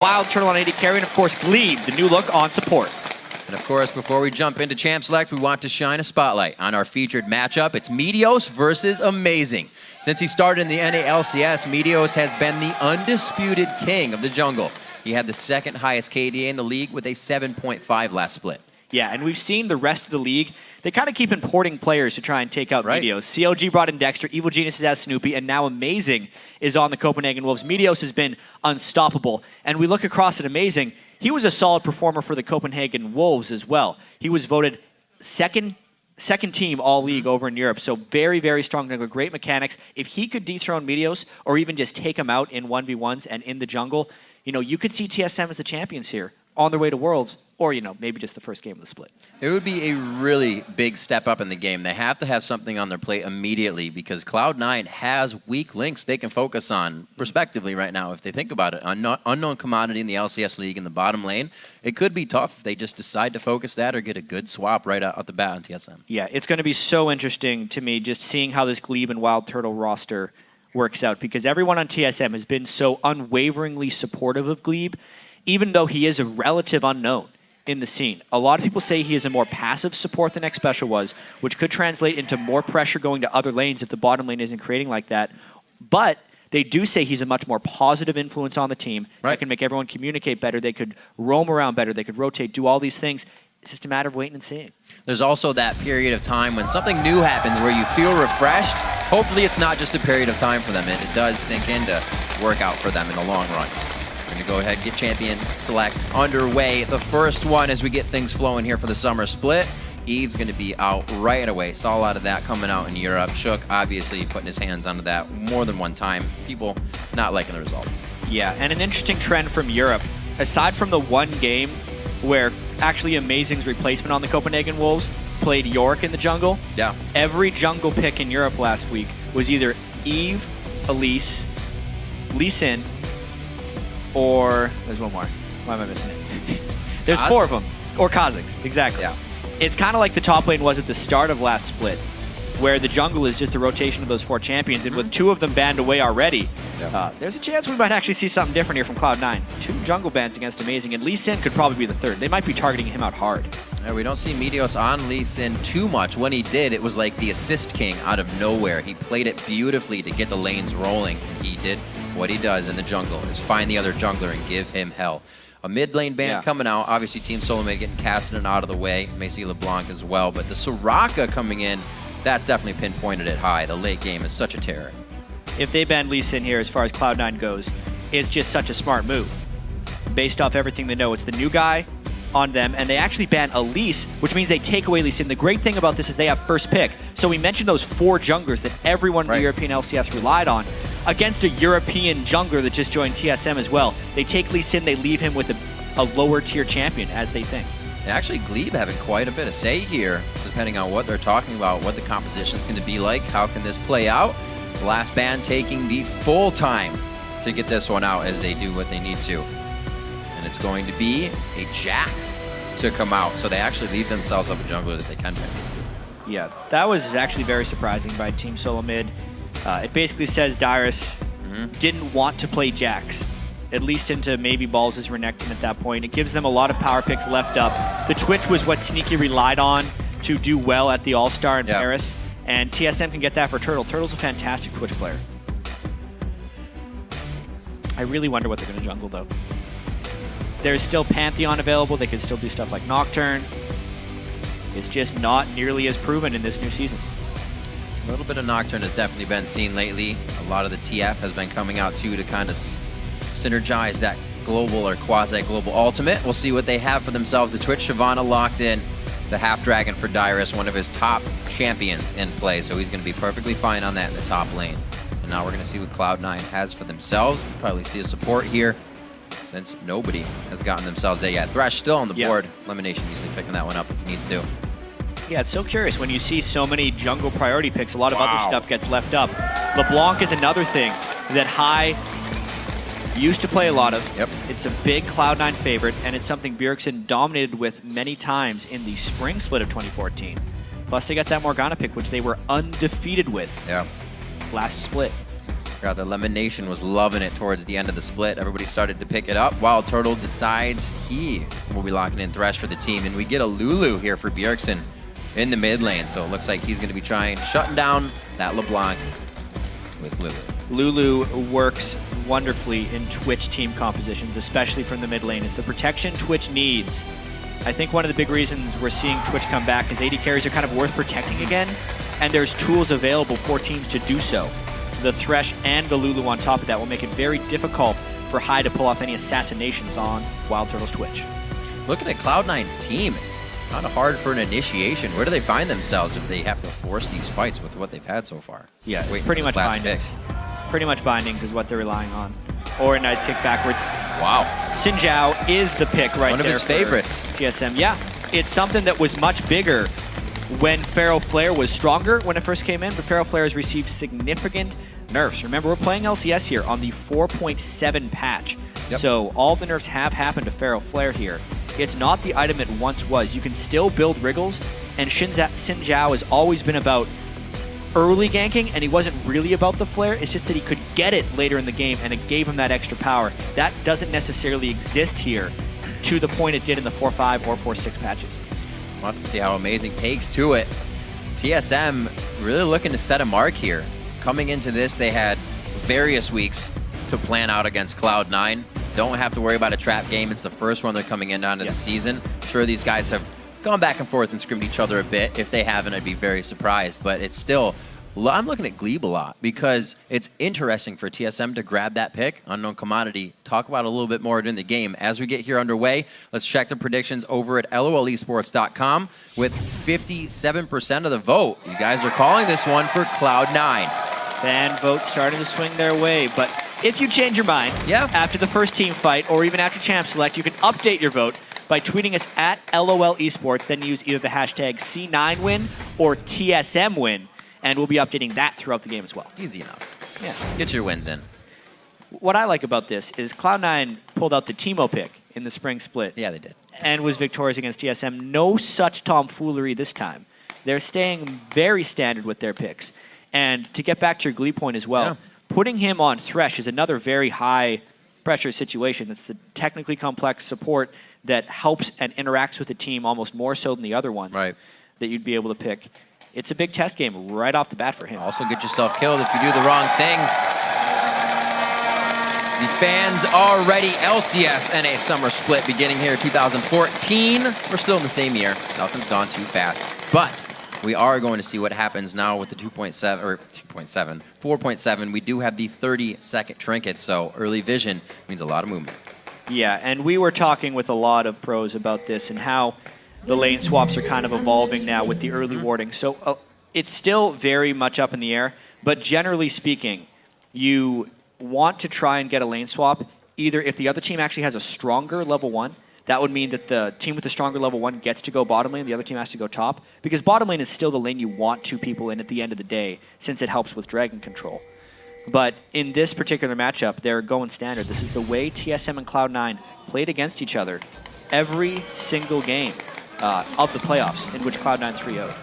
Wild Turtle on AD carry, and of course Glebe, the new look on support. And of course, before we jump into Champ Select, we want to shine a spotlight on our featured matchup. It's Meteos versus Amazing. Since he started in the NA LCS, Meteos has been the undisputed king of the jungle. He had the second highest KDA in the league with a 7.5 last split. Yeah, and we've seen the rest of the league. They kind of keep importing players to try and take out Meteos. CLG brought in Dexter, Evil Genius has Snoopy, and now Amazing is on the Copenhagen Wolves. Meteos has been unstoppable. And we look across at Amazing. He was a solid performer for the Copenhagen Wolves as well. He was voted second team all-league over in Europe, so very, very strong jungle, great mechanics. If he could dethrone Meteos or even just take him out in 1v1s and in the jungle, you know, you could see TSM as the champions here on their way to Worlds, or, you know, maybe just the first game of the split. It would be a really big step up in the game. They have to have something on their plate immediately because Cloud9 has weak links they can focus on prospectively right now. If they think about it, unknown commodity in the LCS League in the bottom lane, it could be tough if they just decide to focus that or get a good swap right out the bat on TSM. Yeah, it's going to be so interesting to me just seeing how this Glebe and Wild Turtle roster works out because everyone on TSM has been so unwaveringly supportive of Glebe, even though he is a relative unknown in the scene. A lot of people say he is a more passive support than X-Special was, which could translate into more pressure going to other lanes if the bottom lane isn't creating like that. But they do say he's a much more positive influence on the team. Right. That can make everyone communicate better. They could roam around better. They could rotate, do all these things. It's just a matter of waiting and seeing. There's also that period of time when something new happens where you feel refreshed. Hopefully it's not just a period of time for them. It does sink in to work out for them in the long run. We're going to go ahead and get Champion Select underway. The first one as we get things flowing here for the summer split. Eve's going to be out right away. Saw a lot of that coming out in Europe. Shook, obviously, putting his hands onto that more than one time. People not liking the results. Yeah, and an interesting trend from Europe. Aside from the one game where actually Amazing's replacement on the Copenhagen Wolves played Yorick in the jungle, yeah, every jungle pick in Europe last week was either Eve, Elise, Lee Sin, or there's one more. Why am I missing it? There's four of them. Or Kazakhs, exactly. Yeah. It's kind of like the top lane was at the start of last split, where the jungle is just a rotation of those four champions, and with two of them banned away already, there's a chance we might actually see something different here from Cloud9. 2 jungle bans against Amazing, and Lee Sin could probably be the third. They might be targeting him out hard. Yeah, we don't see Meteos on Lee Sin too much. When he did, it was like the assist king out of nowhere. He played it beautifully to get the lanes rolling, and he did what he does in the jungle, is find the other jungler and give him hell. A mid lane ban coming out. Obviously, Team Solomid getting Cassidy out of the way. May see LeBlanc as well, but the Soraka coming in, that's definitely pinpointed it high. The late game is such a terror. If they ban Lee Sin here, as far as Cloud9 goes, it's just such a smart move. Based off everything they know, it's the new guy on them, and they actually ban Elise, which means they take away Lee Sin. The great thing about this is they have first pick. So we mentioned those 4 junglers that everyone in the European LCS relied on against a European jungler that just joined TSM as well. They take Lee Sin, they leave him with a lower tier champion, as they think. Actually, Glebe having quite a bit of say here, depending on what they're talking about, what the composition is going to be like, how can this play out. The last band taking the full time to get this one out as they do what they need to. And it's going to be a Jax to come out. So they actually leave themselves up a jungler that they can pick. Yeah, that was actually very surprising by Team Solomid. It basically says Dyrus didn't want to play Jax, at least into maybe Balls' Renekton at that point. It gives them a lot of power picks left up. The Twitch was what Sneaky relied on to do well at the All-Star in Paris, and TSM can get that for Turtle. Turtle's a fantastic Twitch player. I really wonder what they're going to jungle, though. There's still Pantheon available. They could still do stuff like Nocturne. It's just not nearly as proven in this new season. A little bit of Nocturne has definitely been seen lately. A lot of the TF has been coming out, too, to kind of synergize that global or quasi-global ultimate. We'll see what they have for themselves. The Twitch Shyvana locked in. The Half-Dragon for Dyrus, one of his top champions in play, so he's going to be perfectly fine on that in the top lane. And now we're going to see what Cloud9 has for themselves. We'll probably see a support here, since nobody has gotten themselves a yet. Thresh still on the board. Elimination usually picking that one up if he needs to. Yeah, it's so curious. When you see so many jungle priority picks, a lot of other stuff gets left up. LeBlanc is another thing that High used to play a lot of. It's a big Cloud9 favorite, and it's something Bjergsen dominated with many times in the spring split of 2014. Plus, they got that Morgana pick, which they were undefeated with last split. Forgot that Lemon Nation was loving it towards the end of the split. Everybody started to pick it up. Wild Turtle decides he will be locking in Thresh for the team. And we get a Lulu here for Bjergsen in the mid lane. So it looks like he's going to be shutting down that LeBlanc with Lulu. Lulu works wonderfully in Twitch team compositions, especially from the mid lane. It's the protection Twitch needs. I think one of the big reasons we're seeing Twitch come back is AD carries are kind of worth protecting again, and there's tools available for teams to do so. The Thresh and the Lulu on top of that will make it very difficult for High to pull off any assassinations on Wild Turtle's Twitch. Looking at Cloud9's team, it's kind of hard for an initiation. Where do they find themselves if they have to force these fights with what they've had so far? Yeah, pretty much bindings. Pretty much bindings is what they're relying on. Or a nice kick backwards. Wow. Xin Zhao is the pick right there. One of his favorites. TSM. Yeah, it's something that was much bigger when Feral Flare was stronger when it first came in, but Feral Flare has received significant nerfs. Remember, we're playing LCS here on the 4.7 patch. Yep. So all the nerfs have happened to Feral Flare here. It's not the item it once was. You can still build Wriggles, and Xin Zhao has always been about early ganking, and he wasn't really about the flare. It's just that he could get it later in the game, and it gave him that extra power. That doesn't necessarily exist here to the point it did in the 4.5 or 4.6 patches. We'll have to see how Amazing takes to it. TSM really looking to set a mark here. Coming into this, they had various weeks to plan out against Cloud9. Don't have to worry about a trap game. It's the first one they're coming in onto the season. I'm sure these guys have gone back and forth and scrimmed each other a bit. If they haven't, I'd be very surprised. But it's still, I'm looking at Glebe a lot because it's interesting for TSM to grab that pick, unknown commodity. Talk about it a little bit more during the game. As we get here underway, let's check the predictions over at lolesports.com with 57% of the vote. You guys are calling this one for Cloud9. Fan votes starting to swing their way, but if you change your mind after the first team fight or even after Champ Select, you can update your vote by tweeting us at LOL Esports, then use either the hashtag C9win or TSMwin, and we'll be updating that throughout the game as well. Easy enough. Yeah. Get your wins in. What I like about this is Cloud9 pulled out the Teemo pick in the spring split. Yeah, they did. And was victorious against TSM. No such tomfoolery this time. They're staying very standard with their picks. And to get back to your Glee point as well, putting him on Thresh is another very high pressure situation. It's the technically complex support that helps and interacts with the team almost more so than the other ones that you'd be able to pick. It's a big test game right off the bat for him. Also get yourself killed if you do the wrong things. The fans are ready. LCS NA Summer Split beginning here in 2014. We're still in the same year. Nothing's gone too fast. But we are going to see what happens now with the 4.7. We do have the 30-second trinket, so early vision means a lot of movement. Yeah, and we were talking with a lot of pros about this and how the lane swaps are kind of evolving now with the early warding. So it's still very much up in the air, but generally speaking, you want to try and get a lane swap either if the other team actually has a stronger level 1. That would mean that the team with the stronger level 1 gets to go bottom lane, the other team has to go top, because bottom lane is still the lane you want 2 people in at the end of the day, since it helps with dragon control. But in this particular matchup, they're going standard. This is the way TSM and Cloud9 played against each other every single game of the playoffs, in which Cloud9 3-0'd.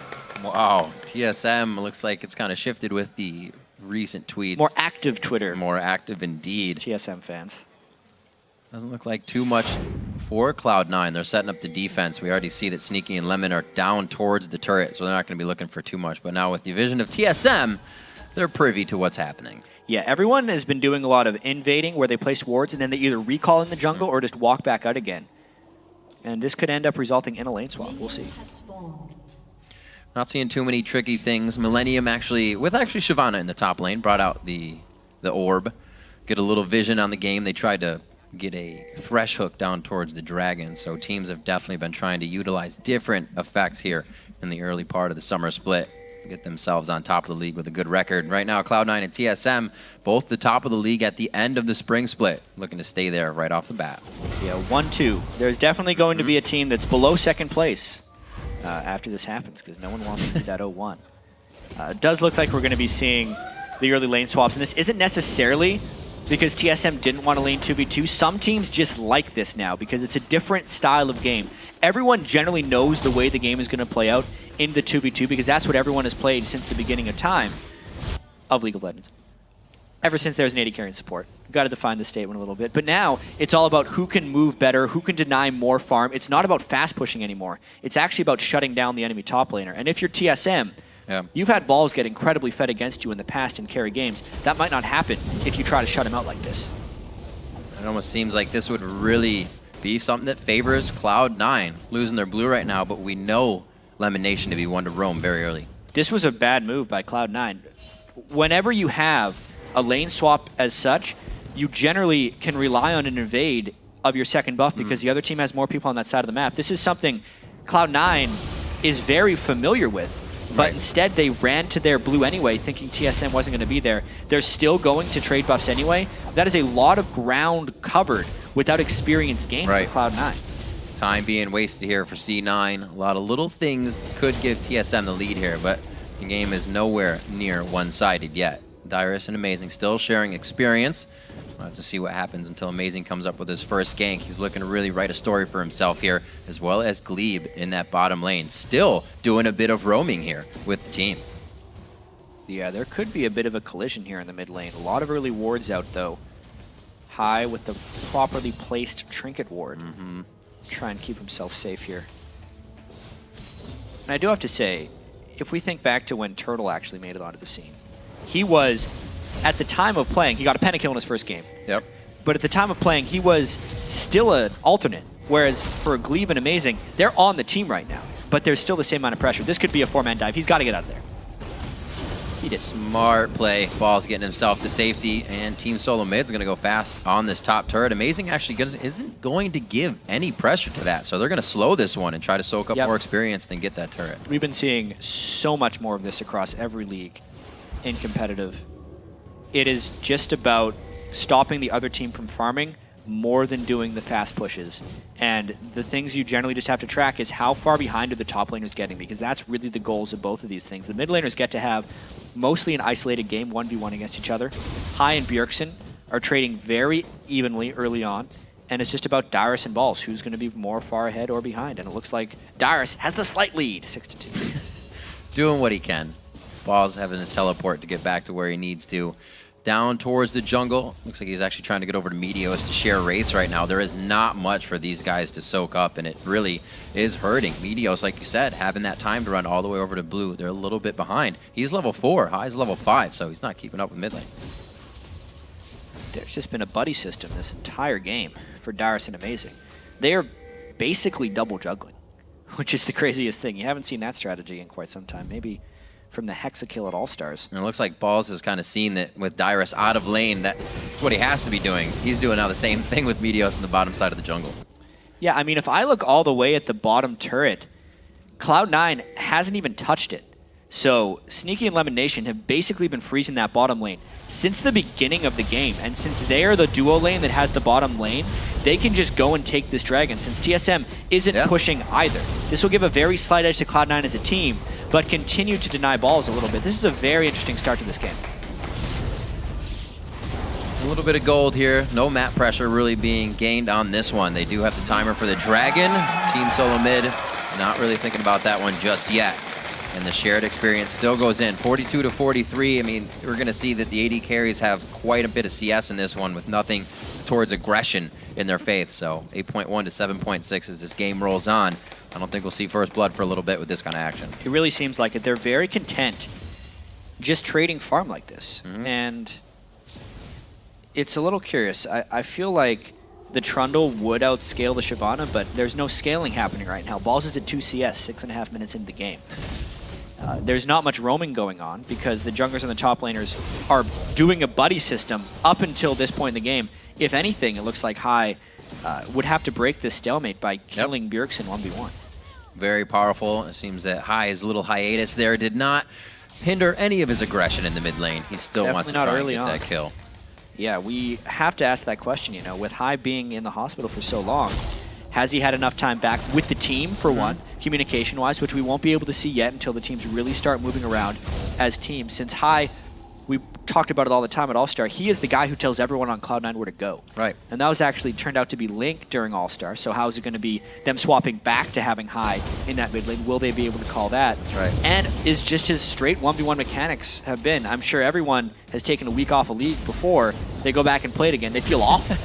Wow, TSM looks like it's kind of shifted with the recent tweets. More active Twitter. More active indeed. TSM fans. Doesn't look like too much for Cloud9. They're setting up the defense. We already see that Sneaky and Lemon are down towards the turret, so they're not going to be looking for too much. But now with the vision of TSM, they're privy to what's happening. Yeah, everyone has been doing a lot of invading where they place wards and then they either recall in the jungle or just walk back out again. And this could end up resulting in a lane swap. We'll see. Not seeing too many tricky things. Millennium actually, with Shyvana in the top lane, brought out the orb. Get a little vision on the game. They tried to get a Thresh hook down towards the dragon. So teams have definitely been trying to utilize different effects here in the early part of the summer split. Get themselves on top of the league with a good record. Right now, Cloud9 and TSM, both the top of the league at the end of the spring split, looking to stay there right off the bat. Yeah, 1-2. There's definitely going to be a team that's below second place after this happens, because no one wants to do that 0-1. It does look like we're going to be seeing the early lane swaps, and this isn't necessarily because TSM didn't want to lane 2v2. Some teams just like this now because it's a different style of game. Everyone generally knows the way the game is going to play out in the 2v2 because that's what everyone has played since the beginning of time of League of Legends. ever since there's an AD carrying support. We've got to define the statement a little bit. But now it's all about who can move better, who can deny more farm. It's not about fast pushing anymore. It's actually about shutting down the enemy top laner. And if you're TSM, you've had balls get incredibly fed against you in the past in carry games. That might not happen if you try to shut him out like this. It almost seems like this would really be something that favors Cloud9. Losing their blue right now, but we know Lemon Nation to be one to roam very early. This was a bad move by Cloud9. Whenever you have a lane swap as such, you generally can rely on an invade of your second buff because the other team has more people on that side of the map. This is something Cloud9 is very familiar with. But instead, they ran to their blue anyway, thinking TSM wasn't going to be there. They're still going to trade buffs anyway. That is a lot of ground covered without experience gained for Cloud9. Time being wasted here for C9. A lot of little things could give TSM the lead here, but the game is nowhere near one-sided yet. Dyrus and Amazing still sharing experience. We'll have to see what happens until Amazing comes up with his first gank. He's looking to really write a story for himself here, as well as Glebe in that bottom lane. Still doing a bit of roaming here with the team. Yeah, there could be a bit of a collision here in the mid lane. A lot of early wards out, though. High with the properly placed trinket ward. Try and keep himself safe here. And I do have to say, if we think back to when Turtle actually made it onto the scene, he was, at the time of playing, he got a pentakill in his first game. But at the time of playing, he was still an alternate. Whereas for Glebe and Amazing, they're on the team right now. But there's still the same amount of pressure. This could be a 4-man dive. He's got to get out of there. He did. Smart play. Ball's getting himself to safety, and Team Solo Mid's going to go fast on this top turret. Amazing actually isn't going to give any pressure to that, so they're going to slow this one and try to soak up more experience than get that turret. We've been seeing so much more of this across every league in competitive. It is just about stopping the other team from farming more than doing the fast pushes. And the things you generally just have to track is how far behind are the top laners getting, because that's really the goals of both of these things. The mid laners get to have mostly an isolated game, 1v1 against each other. Hai and Bjergsen are trading very evenly early on, and it's just about Dyrus and Balls, who's going to be more far ahead or behind. And it looks like Dyrus has the slight lead, 6-2. Doing what he can. Balls having his teleport to get back to where he needs to. Down towards the jungle. Looks like he's actually trying to get over to Meteos to share wraiths right now. There is not much for these guys to soak up, and it really is hurting. Meteos, like you said, having that time to run all the way over to blue. They're a little bit behind. He's level 4, Hai's level 5, so he's not keeping up with mid lane. There's just been a buddy system this entire game for Dyrus and Amazing. They are basically double juggling, which is the craziest thing. You haven't seen that strategy in quite some time. Maybe from the Hexakill at All-Stars. And it looks like Balls has kind of seen that with Dyrus out of lane, that's what he has to be doing. He's doing now the same thing with Meteos in the bottom side of the jungle. Yeah, I mean, if I look all the way at the bottom turret, Cloud9 hasn't even touched it. So Sneaky and Lemon Nation have basically been freezing that bottom lane since the beginning of the game. And since they are the duo lane that has the bottom lane, they can just go and take this dragon since TSM isn't pushing either. This will give a very slight edge to Cloud9 as a team, but continue to deny balls a little bit. This is a very interesting start to this game. A little bit of gold here. No map pressure really being gained on this one. They do have the timer for the dragon. Team Solo Mid not really thinking about that one just yet. And the shared experience still goes in. 42-43. I mean, we're going to see that the AD carries have quite a bit of CS in this one with nothing towards aggression in their faith. So 8.1 to 7.6 as this game rolls on. I don't think we'll see first blood for a little bit with this kind of action. It really seems like it. They're very content just trading farm like this. And it's a little curious. I feel like the Trundle would outscale the Shyvana, but there's no scaling happening right now. Balls is at 2 CS, 6.5 minutes into the game. There's not much roaming going on because the junglers and the top laners are doing a buddy system up until this point in the game. If anything, it looks like Hai would have to break this stalemate by killing Bjergsen 1v1. Very powerful. It seems that Hai's little hiatus there did not hinder any of his aggression in the mid lane. He still wants to try and get that kill. Yeah, we have to ask that question, you know, with Hai being in the hospital for so long, has he had enough time back with the team, for one, communication-wise, which we won't be able to see yet until the teams really start moving around as teams, since Hai we talked about it all the time at All-Star. He is the guy who tells everyone on Cloud9 where to go. Right. And that was actually turned out to be Link during All-Star. So how is it going to be them swapping back to having High in that mid lane? Will they be able to call that? Right. And is just his straight 1v1 mechanics have been. I'm sure everyone has taken a week off a league before they go back and play it again. They feel awful.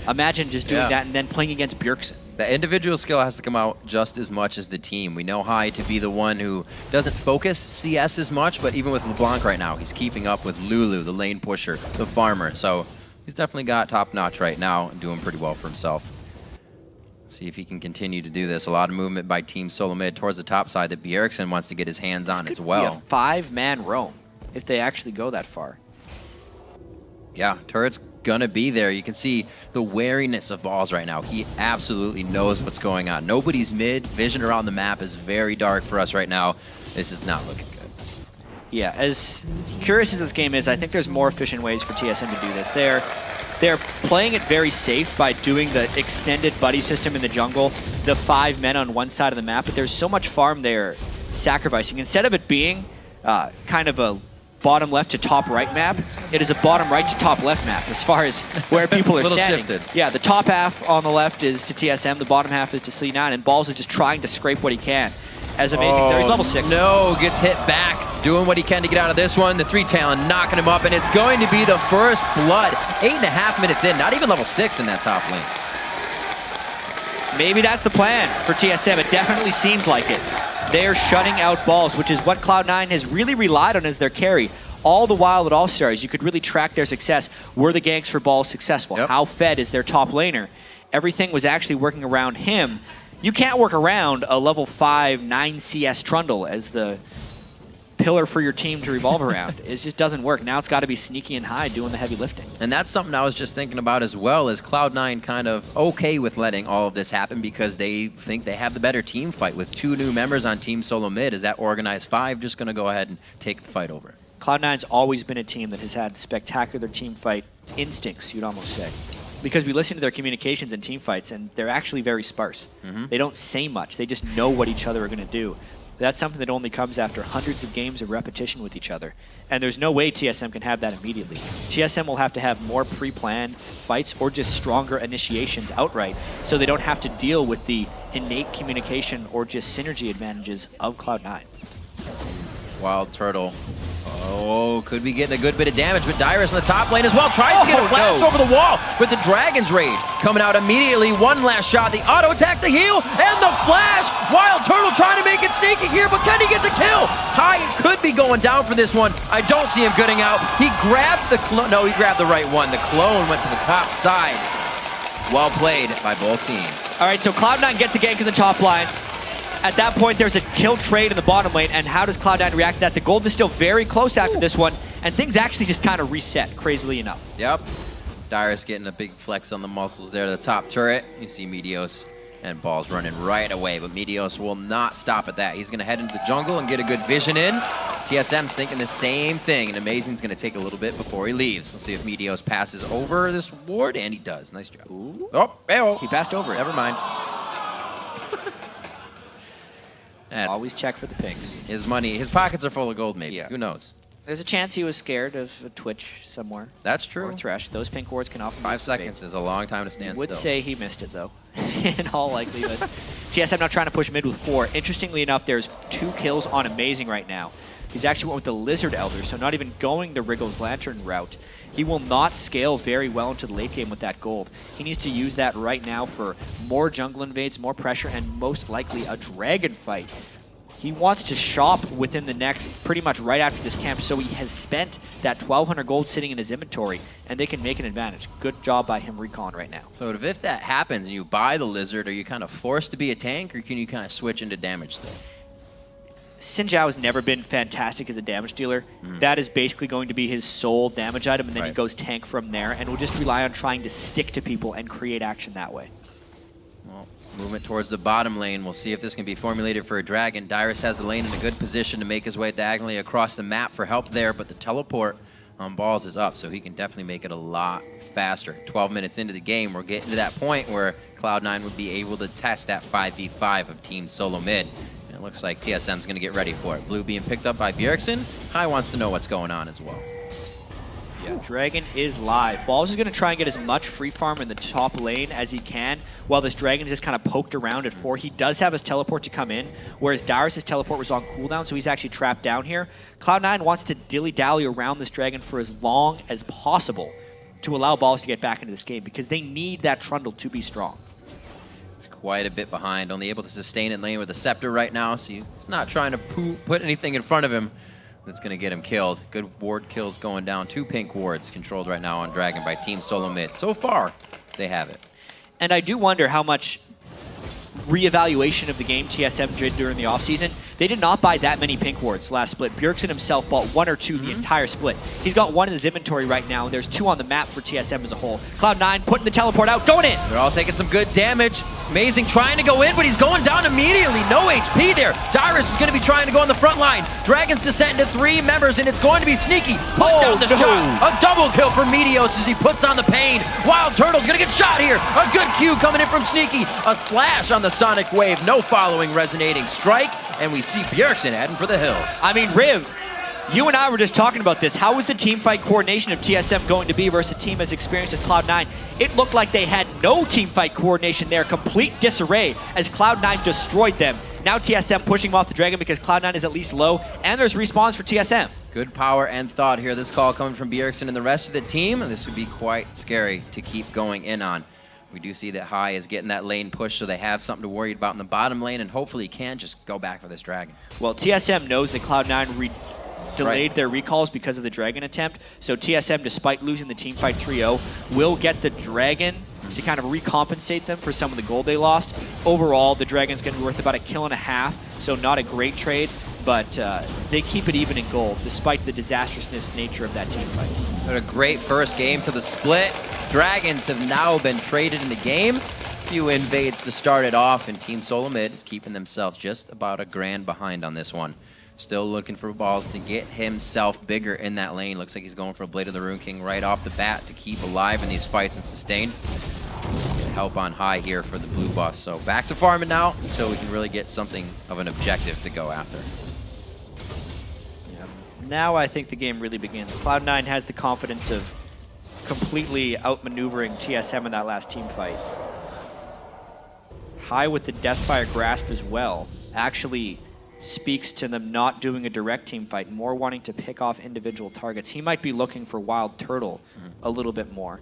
Imagine just doing that and then playing against Bjergsen. The individual skill has to come out just as much as the team. We know High to be the one who doesn't focus CS as much, but even with LeBlanc right now, he's keeping up with Lulu, the lane pusher, the farmer. So he's definitely got top notch right now and doing pretty well for himself. See if he can continue to do this. A lot of movement by Team Solo Mid towards the top side that Bjergsen wants to get his hands on as well. Be a 5-man roam if they actually go that far. Yeah, Turret's gonna be there. You can see the wariness of Balls right now. He absolutely knows what's going on. Nobody's mid. Vision around the map is very dark for us right now. This is not looking good. Yeah, as curious as this game is, I think there's more efficient ways for TSM to do this. They're playing it very safe by doing the extended buddy system in the jungle, the 5 men on one side of the map, but there's so much farm they're sacrificing. Instead of it being kind of a bottom left to top right map, it is a bottom right to top left map as far as where people are standing. Shifted. Yeah, the top half on the left is to TSM, the bottom half is to C9, and Balls is just trying to scrape what he can. As amazing there, he's level 6. No, gets hit back, doing what he can to get out of this one. The 3 Talon knocking him up, and it's going to be the first blood. 8.5 minutes in, not even level 6 in that top lane. Maybe that's the plan for TSM. It definitely seems like it. They're shutting out Balls, which is what Cloud9 has really relied on as their carry. All the while at All-Stars, you could really track their success. Were the ganks for Balls successful? Yep. How fed is their top laner? Everything was actually working around him. You can't work around a level 5, 9 CS Trundle as the pillar for your team to revolve around. It just doesn't work. Now it's got to be Sneaky and High doing the heavy lifting. And that's something I was just thinking about as well, is Cloud9 kind of okay with letting all of this happen because they think they have the better team fight with 2 new members on Team Solo Mid. Is that organized 5 just going to go ahead and take the fight over? Cloud9's always been a team that has had spectacular team fight instincts, you'd almost say. Because we listen to their communications and team fights, and they're actually very sparse. They don't say much. They just know what each other are going to do. That's something that only comes after hundreds of games of repetition with each other. And there's no way TSM can have that immediately. TSM will have to have more pre-planned fights or just stronger initiations outright so they don't have to deal with the innate communication or just synergy advantages of Cloud9. Wild Turtle. Oh, could be getting a good bit of damage, but Dyrus in the top lane as well. Tries to get a flash over the wall, but the Dragon's Rage coming out immediately. One last shot, the auto attack, the heal, and the flash. Wild Turtle trying to make it sneaky here, but can he get the kill? High could be going down for this one. I don't see him getting out. He grabbed the clone. No, he grabbed the right one. The clone went to the top side. Well played by both teams. All right, so Cloud9 gets a gank in the top line. At that point, there's a kill trade in the bottom lane, and how does Cloud9 react to that? The gold is still very close after this one, and things actually just kind of reset, crazily enough. Yep. Dyrus getting a big flex on the muscles there to the top turret. You see Meteos and Balls running right away, but Meteos will not stop at that. He's going to head into the jungle and get a good vision in. TSM's thinking the same thing, and Amazing's going to take a little bit before he leaves. We'll see if Meteos passes over this ward, and he does. Nice job. Ooh. Oh, hey-oh. He passed over it. Never mind. Always check for the pings. His money, his pockets are full of gold, maybe. Yeah. Who knows? There's a chance he was scared of a Twitch somewhere. That's true. Or Thresh. Those pink wards can often 5 seconds is a long time to stand would still. say he missed it, though, in all likelihood. TSM not trying to push mid with 4. Interestingly enough, there's 2 kills on Amazing right now. He's actually went with the Lizard Elder, so not even going the Wriggle's Lantern route. He will not scale very well into the late game with that gold. He needs to use that right now for more jungle invades, more pressure, and most likely a dragon fight. He wants to shop within the next, pretty much right after this camp, so he has spent that 1,200 gold sitting in his inventory, and they can make an advantage. Good job by him recon right now. So if that happens and you buy the Lizard, are you kind of forced to be a tank, or can you kind of switch into damage still? Xin Zhao has never been fantastic as a damage dealer. That is basically going to be his sole damage item, and then he goes tank from there, and will just rely on trying to stick to people and create action that way. Well, movement towards the bottom lane. We'll see if this can be formulated for a dragon. Dyrus has the lane in a good position to make his way diagonally across the map for help there, but the teleport on Balls is up, so he can definitely make it a lot faster. 12 minutes into the game, we're getting to that point where Cloud9 would be able to test that 5v5 of Team Solo Mid. And it looks like TSM's going to get ready for it. Blue being picked up by Bjergsen. High wants to know what's going on as well. Yeah, Dragon is live. Balls is going to try and get as much free farm in the top lane as he can, while this Dragon is just kind of poked around at 4. He does have his teleport to come in, whereas Darius' teleport was on cooldown, so he's actually trapped down here. Cloud9 wants to dilly-dally around this Dragon for as long as possible to allow Balls to get back into this game, because they need that Trundle to be strong. He's quite a bit behind, only able to sustain in lane with a Scepter right now, so he's not trying to put anything in front of him that's going to get him killed. Good ward kills going down. 2 pink wards controlled right now on Dragon by Team Solo Mid. So far, they have it. And I do wonder how much reevaluation of the game TSM did during the offseason. They did not buy that many pink wards last split. Bjergsen himself bought 1 or 2 the entire split. He's got 1 in his inventory right now, and there's 2 on the map for TSM as a whole. Cloud9 putting the teleport out, going in! They're all taking some good damage. Amazing trying to go in, but he's going down immediately. No HP there. Darius is going to be trying to go on the front line. Dragon's descent into 3 members, and it's going to be sneaky. Put down the shot. A double kill for Meteos as he puts on the pain. Wild Turtle's going to get shot here. A good Q coming in from Sneaky. A flash on the Sonic Wave. No following resonating strike, and we see Bjergsen heading for the hills. I mean, Riv, you and I were just talking about this. How was the team fight coordination of TSM going to be versus a team as experienced as Cloud9? It looked like they had no team fight coordination there. Complete disarray as Cloud9 destroyed them. Now TSM pushing off the Dragon because Cloud9 is at least low, and there's respawns for TSM. Good power and thought here. This call coming from Bjergsen and the rest of the team. This would be quite scary to keep going in on. We do see that High is getting that lane push, so they have something to worry about in the bottom lane, and hopefully he can just go back for this Dragon. Well, TSM knows that Cloud9 delayed their recalls because of the Dragon attempt, so TSM, despite losing the teamfight 3-0, will get the Dragon to kind of recompensate them for some of the gold they lost. Overall, the Dragon's going to be worth about 1.5 kills, so not a great trade, but they keep it even in gold, despite the disastrousness nature of that teamfight. What a great first game to the split. Dragons have now been traded in the game. Few invades to start it off, and Team Solo Mid is keeping themselves just about $1,000 behind on this one. Still looking for Balls to get himself bigger in that lane. Looks like he's going for a Blade of the Rune King right off the bat to keep alive in these fights and sustain. Help on High here for the blue buff. So back to farming now until we can really get something of an objective to go after. Yeah. Now I think the game really begins. Cloud9 has the confidence of completely outmaneuvering TSM in that last team fight. High with the Deathfire Grasp as well actually speaks to them not doing a direct team fight, more wanting to pick off individual targets. He might be looking for Wild Turtle a little bit more.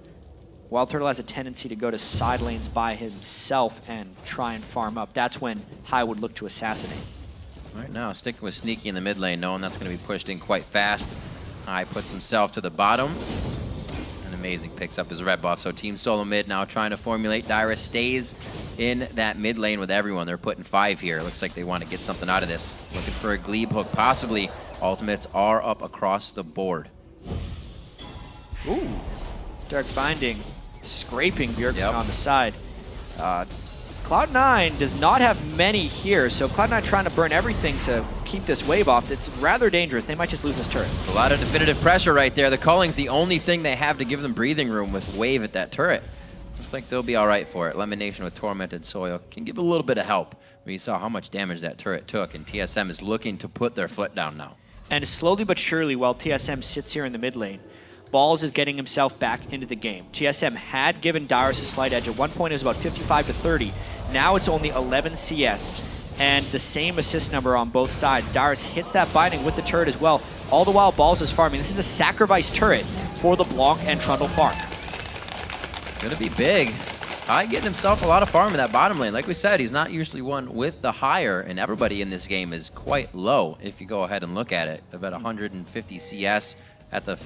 Wild Turtle has a tendency to go to side lanes by himself and try and farm up. That's when High would look to assassinate. Right now, sticking with Sneaky in the mid lane, knowing that's going to be pushed in quite fast. High puts himself to the bottom. Amazing picks up his red buff. So Team Solo Mid now trying to formulate. Dyrus stays in that mid lane with everyone. They're putting 5 here. Looks like they want to get something out of this. Looking for a Glebe hook, possibly. Ultimates are up across the board. Ooh. Dark Binding, scraping Bjergsen on the side. Cloud9 does not have many here, so Cloud9 trying to burn everything to keep this wave off. It's rather dangerous. They might just lose this turret. A lot of definitive pressure right there. The calling's the only thing they have to give them breathing room with wave at that turret. Looks like they'll be all right for it. Lemonation with Tormented Soil can give a little bit of help. We saw how much damage that turret took, and TSM is looking to put their foot down now. And slowly but surely, while TSM sits here in the mid lane, Balls is getting himself back into the game. TSM had given Dyrus a slight edge. At one point, it was about 55 to 30. Now it's only 11 CS, and the same assist number on both sides. Dyrus hits that binding with the turret as well. All the while, Balls is farming. This is a sacrifice turret for the Blanc and Trundle farm. Gonna be big. High getting himself a lot of farm in that bottom lane. Like we said, he's not usually one with the higher, and everybody in this game is quite low if you go ahead and look at it. About 150 CS at the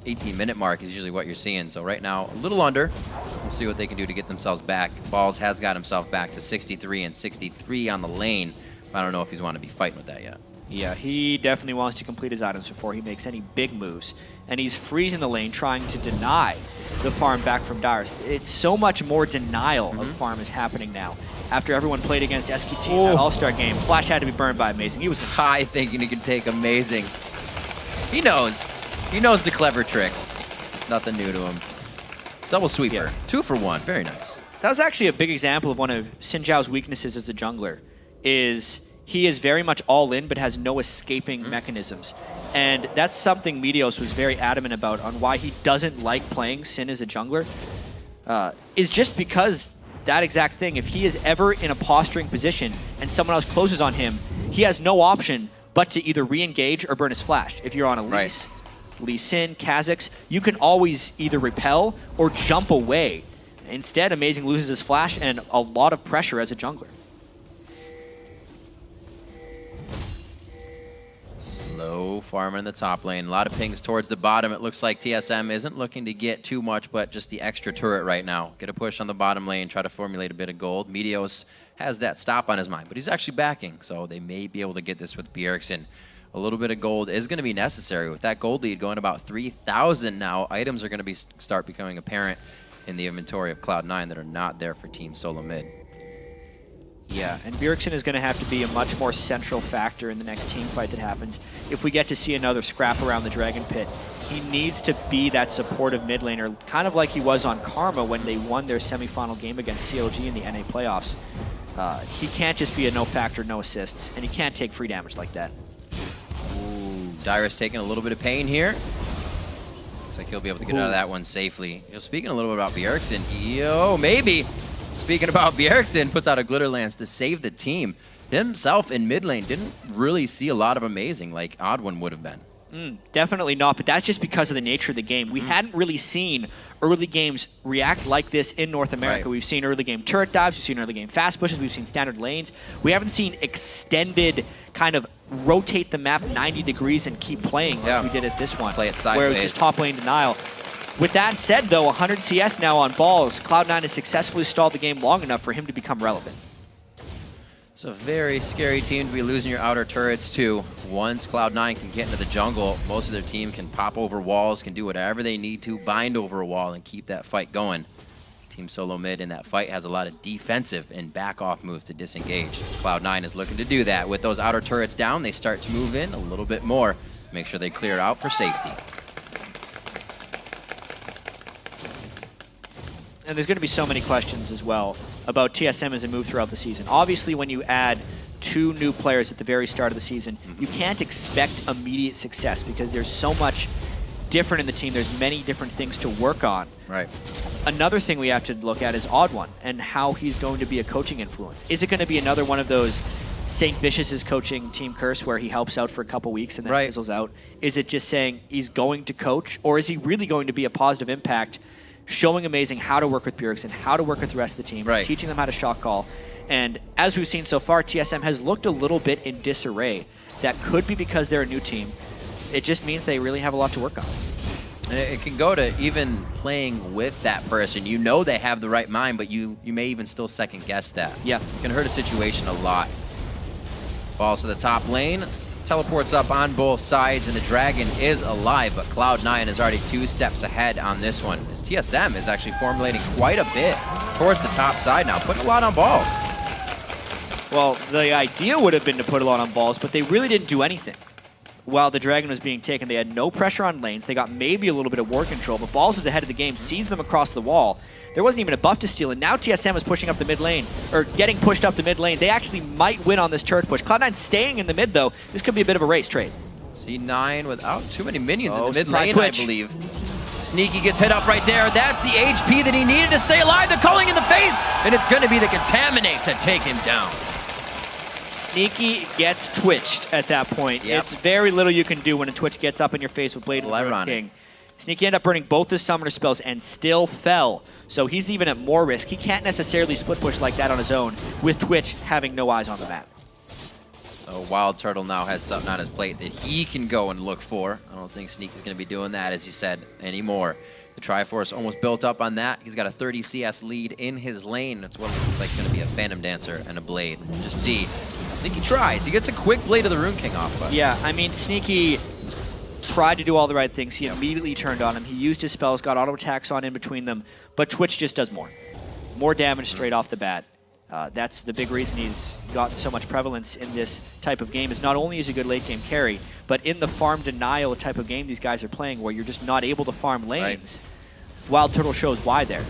18-minute mark is usually what you're seeing. So right now, a little under. We'll see what they can do to get themselves back. Balls has got himself back to 63 and 63 on the lane. I don't know if he's want to be fighting with that yet. Yeah, he definitely wants to complete his items before he makes any big moves. And he's freezing the lane, trying to deny the farm back from Dyrus. It's so much more denial of farm is happening now. After everyone played against SKT in that All-Star game, Flash had to be burned by Amazing. He was High thinking he could take Amazing. He knows. He knows the clever tricks. Nothing new to him. Double sweeper. Yeah. 2 for 1. Very nice. That was actually a big example of one of Xin Zhao's weaknesses as a jungler, is he is very much all in but has no escaping mechanisms. And that's something Meteos was very adamant about on why he doesn't like playing Sin as a jungler, is just because that exact thing. If he is ever in a posturing position and someone else closes on him, he has no option but to either re-engage or burn his flash. If you're on a Lee Sin, Kha'Zix, you can always either repel or jump away. Instead, Amazing loses his flash and a lot of pressure as a jungler. Slow farmer in the top lane. A lot of pings towards the bottom. It looks like TSM isn't looking to get too much, but just the extra turret right now. Get a push on the bottom lane, try to formulate a bit of gold. Meteos has that stop on his mind, but he's actually backing, so they may be able to get this with Bjergsen. A little bit of gold is going to be necessary. With that gold lead going about 3,000 now, items are going to start becoming apparent in the inventory of Cloud9 that are not there for Team Solo Mid. Yeah, and Bjergsen is going to have to be a much more central factor in the next team fight that happens. If we get to see another scrap around the Dragon Pit, he needs to be that supportive mid laner, kind of like he was on Karma when they won their semifinal game against CLG in the NA playoffs. He can't just be a no factor, no assists, and he can't take free damage like that. Ooh, Dyrus taking a little bit of pain here. Looks like he'll be able to get out of that one safely. You know, speaking a little bit about Bjergsen, maybe. Speaking about Bjergsen, puts out a Glitter Lance to save the team. Himself in mid lane didn't really see a lot of Amazing like Odd1 would have been. Definitely not, but that's just because of the nature of the game. We hadn't really seen early games react like this in North America. We've seen early game turret dives, we've seen early game fast pushes, we've seen standard lanes. We haven't seen extended kind of rotate the map 90 degrees and keep playing like we did at this one. Play it sideways. Where it was just top lane denial. With that said, though, 100 CS now on balls. Cloud9 has successfully stalled the game long enough for him to become relevant. It's a very scary team to be losing your outer turrets to. Once Cloud9 can get into the jungle, most of their team can pop over walls, can do whatever they need to, bind over a wall, and keep that fight going. Team Solo Mid in that fight has a lot of defensive and back-off moves to disengage. Cloud9 is looking to do that. With those outer turrets down, they start to move in a little bit more. Make sure they clear it out for safety. And there's going to be so many questions as well about TSM as a move throughout the season. Obviously, when you add 2 new players at the very start of the season, you can't expect immediate success because there's so much different in the team. There's many different things to work on. Right. Another thing we have to look at is Odd1 and how he's going to be a coaching influence. Is it going to be another one of those St. Vicious' coaching Team Curse where he helps out for a couple weeks and then fizzles out? Is it just saying he's going to coach, or is he really going to be a positive impact, showing Amazing how to work with Bjergsen, how to work with the rest of the team, teaching them how to shot call? And as we've seen so far, TSM has looked a little bit in disarray. That could be because they're a new team. It just means they really have a lot to work on. And it can go to even playing with that person. You know they have the right mind, but you may even still second guess that. Yeah. It can hurt a situation a lot. Balls to the top lane. Teleports up on both sides, and the Dragon is alive, but Cloud9 is already 2 steps ahead on this one. As TSM is actually formulating quite a bit towards the top side now, putting a lot on balls. Well, the idea would have been to put a lot on balls, but they really didn't do anything. While the Dragon was being taken, they had no pressure on lanes. They got maybe a little bit of war control, but Balls is ahead of the game, sees them across the wall. There wasn't even a buff to steal, and now TSM is pushing up the mid lane, or getting pushed up the mid lane. They actually might win on this turret push. Cloud9 staying in the mid, though. This could be a bit of a race trade. C9 without too many minions in the mid surprise lane, Twitch. I believe. Sneaky gets hit up right there. That's the HP that he needed to stay alive. The culling in the face, and it's going to be the Contaminate to take him down. Sneaky gets twitched at that point. It's very little you can do when a Twitch gets up in your face with Blade of the King. Sneaky ended up burning both his summoner spells and still fell. So he's even at more risk. He can't necessarily split push like that on his own with Twitch having no eyes on the map. So Wild Turtle now has something on his plate that he can go and look for. I don't think Sneaky's going to be doing that, as you said, anymore. The Triforce almost built up on that. He's got a 30 CS lead in his lane. That's what it looks like going to be a Phantom Dancer and a Blade. We'll just see. Sneaky tries. He gets a quick Blade of the Rune King off. But yeah, I mean, Sneaky tried to do all the right things. He immediately turned on him. He used his spells, got auto attacks on in between them, but Twitch just does more. More damage straight off the bat. That's the big reason he's gotten so much prevalence in this type of game, is not only is he a good late game carry, but in the farm denial type of game these guys are playing where you're just not able to farm lanes, Wild Turtle shows why there.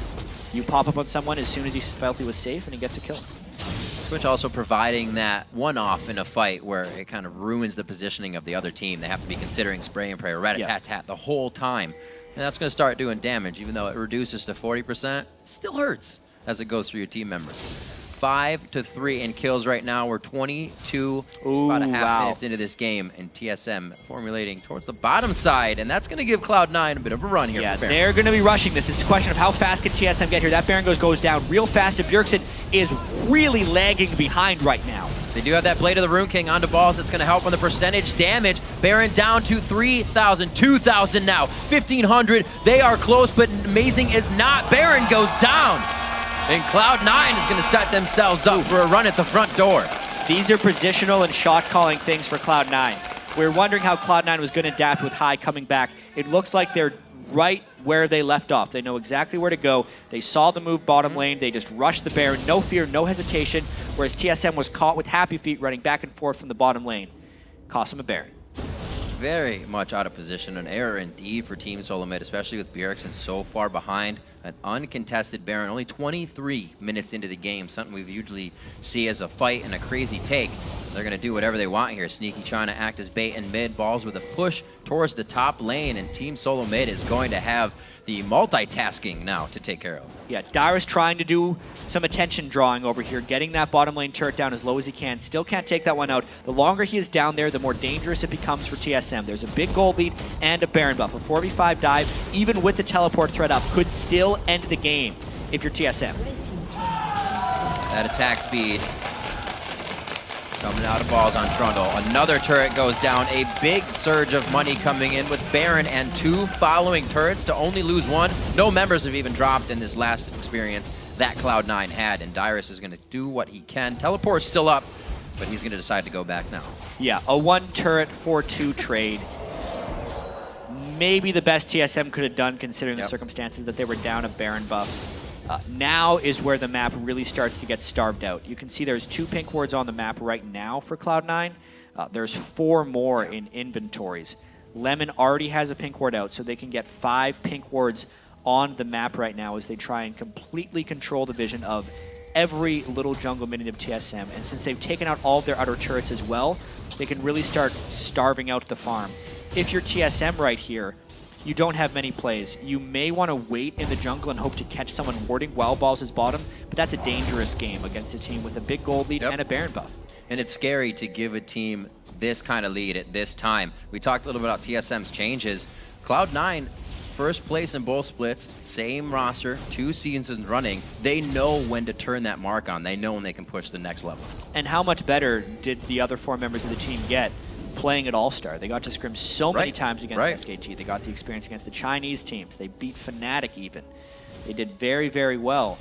You pop up on someone as soon as he felt he was safe and he gets a kill. Twitch also providing that one-off in a fight where it kind of ruins the positioning of the other team. They have to be considering spray and pray or rat-a-tat-tat the whole time. And that's going to start doing damage, even though it reduces to 40%. Still hurts as it goes through your team members. 5-3 in kills right now. We're 22, about a half minutes into this game, and TSM formulating towards the bottom side, and that's going to give Cloud9 a bit of a run here. Yeah, they're going to be rushing this. It's a question of how fast can TSM get here. That Baron goes down real fast, and Bjergsen is really lagging behind right now. They do have that Blade of the Rune King onto balls. That's going to help on the percentage damage. Baron down to 3,000, 2,000 now, 1,500. They are close, but amazing is not. Baron goes down. And Cloud9 is going to set themselves up for a run at the front door. These are positional and shot-calling things for Cloud9. We're wondering how Cloud9 was going to adapt with High coming back. It looks like they're right where they left off. They know exactly where to go. They saw the move bottom lane. They just rushed the Baron. No fear, no hesitation. Whereas TSM was caught with Happy Feet running back and forth from the bottom lane. Cost him a Baron. Very much out of position. An error indeed for Team Solo Mid, especially with Bjergsen so far behind. An uncontested Baron, only 23 minutes into the game, something we usually see as a fight and a crazy take. They're going to do whatever they want here. Sneaky trying to act as bait in mid, balls with a push towards the top lane, and Team Solo Mid is going to have the multitasking now to take care of. Yeah, Dyrus trying to do some attention drawing over here, getting that bottom lane turret down as low as he can. Still can't take that one out. The longer he is down there, the more dangerous it becomes for TSM. There's a big gold lead and a Baron buff. A 4v5 dive, even with the teleport threat up, could still end the game if you're TSM. That attack speed coming out of balls on Trundle. Another turret goes down. A big surge of money coming in with Baron and 2 following turrets to only lose 1. No members have even dropped in this last experience that Cloud9 had, and Dyrus is going to do what he can. Teleport's still up, but he's going to decide to go back now. Yeah, a 1 turret 4-2 trade. Maybe the best TSM could have done considering the circumstances that they were down a Baron buff. Now is where the map really starts to get starved out. You can see there's 2 pink wards on the map right now for Cloud9. There's 4 more in inventories. Lemon already has a pink ward out, so they can get 5 pink wards on the map right now as they try and completely control the vision of every little jungle minion of TSM. And since they've taken out all of their outer turrets as well, they can really start starving out the farm. If you're TSM right here, you don't have many plays. You may want to wait in the jungle and hope to catch someone warding while balls is bottom, but that's a dangerous game against a team with a big gold lead and a Baron buff. And it's scary to give a team this kind of lead at this time. We talked a little bit about TSM's changes. Cloud9, first place in both splits, same roster, 2 seasons running. They know when to turn that mark on. They know when they can push the next level. And how much better did the other 4 members of the team get playing at All-Star? They got to scrim so many times against SKT. They got the experience against the Chinese teams. They beat Fnatic even. They did very, very well.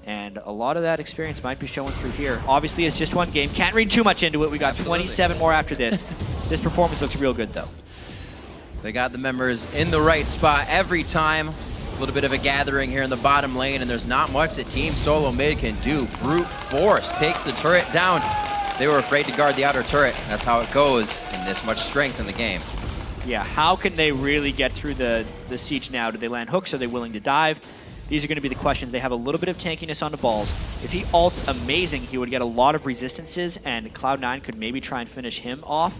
And a lot of that experience might be showing through here. Obviously, it's just 1 game. Can't read too much into it. We got 27 more after this. This performance looks real good, though. They got the members in the right spot every time. A little bit of a gathering here in the bottom lane, and there's not much that Team Solo Mid can do. Brute Force takes the turret down. They were afraid to guard the outer turret. That's how it goes in this much strength in the game. Yeah, how can they really get through the siege now? Do they land hooks? Are they willing to dive? These are going to be the questions. They have a little bit of tankiness on the balls. If he ults amazing, he would get a lot of resistances, and Cloud9 could maybe try and finish him off.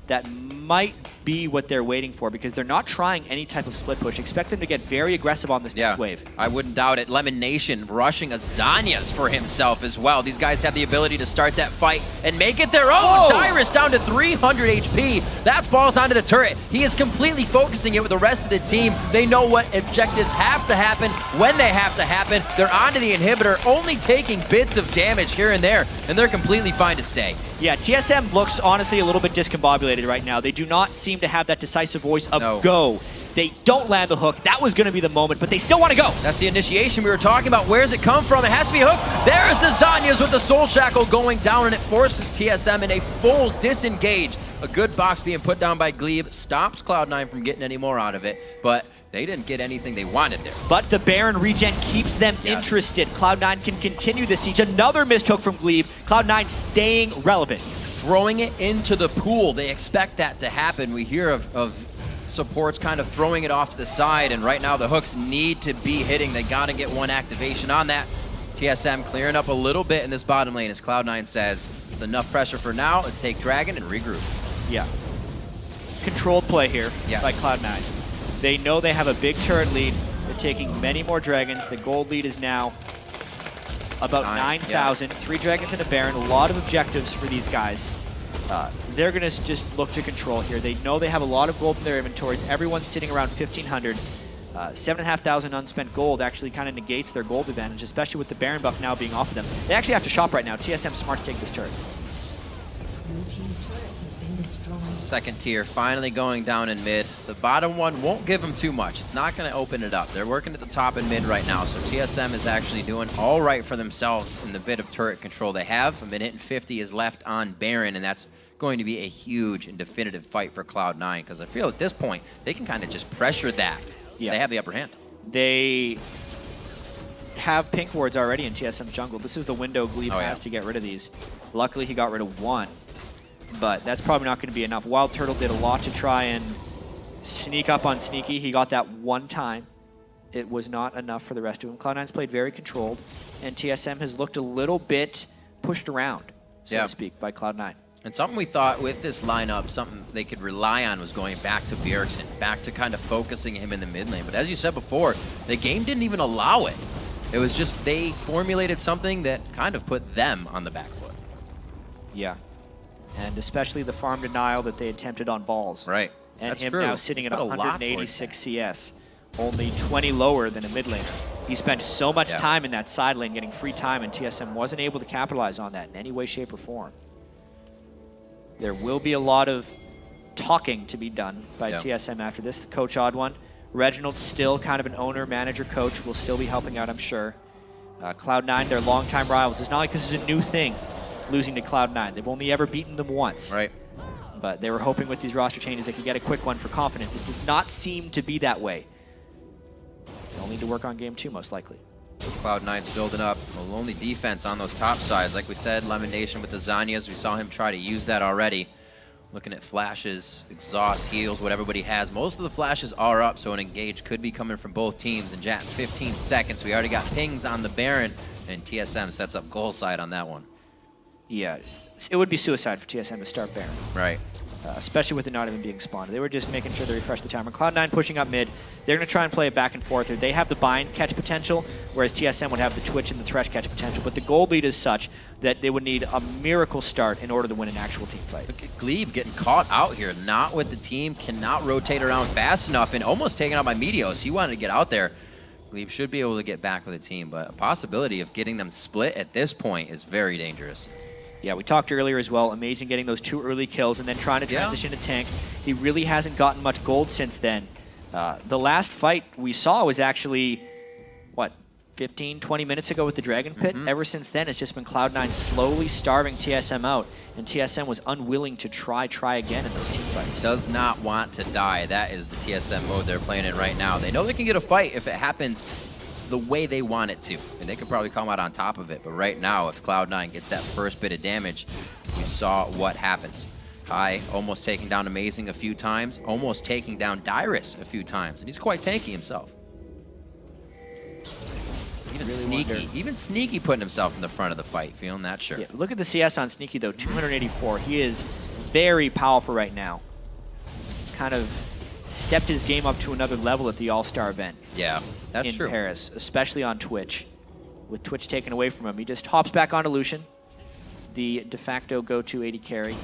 That might be what they're waiting for because they're not trying any type of split push. Expect them to get very aggressive on this next wave. I wouldn't doubt it. Lemon Nation rushing Azanias for himself as well. These guys have the ability to start that fight and make it their own. Dyrus down to 300 HP. That's balls onto the turret. He is completely focusing it with the rest of the team. They know what objectives have to happen, when they have to happen. They're onto the inhibitor, only taking bits of damage here and there, and they're completely fine to stay. Yeah, TSM looks honestly a little bit discombobulated right now. They do not seem to have that decisive voice of go. They don't land the hook. That was going to be the moment, but they still want to go. That's the initiation we were talking about. Where does it come from? It has to be a hook. There's the Zanyas with the Soul Shackle going down, and it forces TSM in a full disengage. A good box being put down by Glebe stops Cloud9 from getting any more out of it, but they didn't get anything they wanted there. But the Baron regen keeps them interested. Cloud9 can continue the siege. Another missed hook from Glebe. Cloud9 staying relevant. Throwing it into the pool. They expect that to happen. We hear of supports kind of throwing it off to the side, and right now the hooks need to be hitting. They got to get 1 activation on that. TSM clearing up a little bit in this bottom lane as Cloud9 says, it's enough pressure for now. Let's take Dragon and regroup. Yeah. Controlled play here by Cloud9. They know they have a big turret lead. They're taking many more dragons. The gold lead is now about 9,000. 3 dragons and a Baron. A lot of objectives for these guys. They're going to just look to control here. They know they have a lot of gold in their inventories. Everyone's sitting around 1,500. 7,500 unspent gold actually kind of negates their gold advantage, especially with the Baron buff now being off of them. They actually have to shop right now. TSM smart to take this turret. Second tier finally going down in mid. The bottom one won't give them too much. It's not going to open it up. They're working at the top and mid right now, so TSM is actually doing all right for themselves in the bit of turret control they have. 1 minute and 50 is left on Baron, and that's going to be a huge and definitive fight for Cloud9, because I feel at this point they can kind of just pressure that. Yeah. They have the upper hand. They have pink wards already in TSM jungle. This is the window Glebe has to get rid of these. Luckily he got rid of 1. But that's probably not going to be enough. Wild Turtle did a lot to try and sneak up on Sneaky. He got that 1 time. It was not enough for the rest of them. Cloud9's played very controlled, and TSM has looked a little bit pushed around, so to speak, by Cloud9. And something we thought with this lineup, something they could rely on was going back to Bjergsen, back to kind of focusing him in the mid lane. But as you said before, the game didn't even allow it. It was just they formulated something that kind of put them on the back foot. Yeah. And especially the farm denial that they attempted on balls. Right. And that's him true. now sitting at 186 CS, only 20 lower than a mid laner. He spent so much time in that side lane getting free time, and TSM wasn't able to capitalize on that in any way, shape, or form. There will be a lot of talking to be done by TSM after this. The coach Odd1. Reginald's still kind of an owner, manager, coach, will still be helping out, I'm sure. Cloud9, they're longtime rivals. It's not like this is a new thing, losing to Cloud9. They've only ever beaten them once. Right. But they were hoping with these roster changes they could get a quick one for confidence. It does not seem to be that way. They'll need to work on game 2, most likely. Cloud9's building up a lonely defense on those top sides. Like we said, Lemon Nation with the Zanyas, we saw him try to use that already. Looking at flashes, exhaust, heals, what everybody has. Most of the flashes are up, so an engage could be coming from both teams. And Jats, 15 seconds. We already got pings on the Baron, and TSM sets up goal side on that one. Yeah, it would be suicide for TSM to start Baron. Right. Especially with it not even being spawned. They were just making sure they refresh the timer. Cloud9 pushing up mid. They're going to try and play it back and forth. They have the bind catch potential, whereas TSM would have the Twitch and the Thresh catch potential. But the gold lead is such that they would need a miracle start in order to win an actual team fight. Look at Glebe getting caught out here, not with the team, cannot rotate around fast enough, and almost taken out by Meteos. He wanted to get out there. Glebe should be able to get back with the team, but a possibility of getting them split at this point is very dangerous. Yeah, we talked earlier as well. Amazing getting those 2 early kills and then trying to transition to tank. He really hasn't gotten much gold since then. The last fight we saw was actually, what, 15, 20 minutes ago with the Dragon Pit? Ever since then, it's just been Cloud9 slowly starving TSM out, and TSM was unwilling to try again in those team fights. Does not want to die. That is the TSM mode they're playing in right now. They know they can get a fight if it happens the way they want it to, and they could probably come out on top of it. But right now, if Cloud9 gets that first bit of damage, we saw what happens. Kai almost taking down Amazing a few times, almost taking down Dyrus a few times, and he's quite tanky himself. Even Sneaky putting himself in the front of the fight, feeling that sure. Yeah, look at the CS on Sneaky though, 284. He is very powerful right now. Kind of stepped his game up to another level at the All-Star event. Yeah, that's true. In Paris, especially on Twitch. With Twitch taken away from him, he just hops back onto Lucian, the de facto go-to AD carry.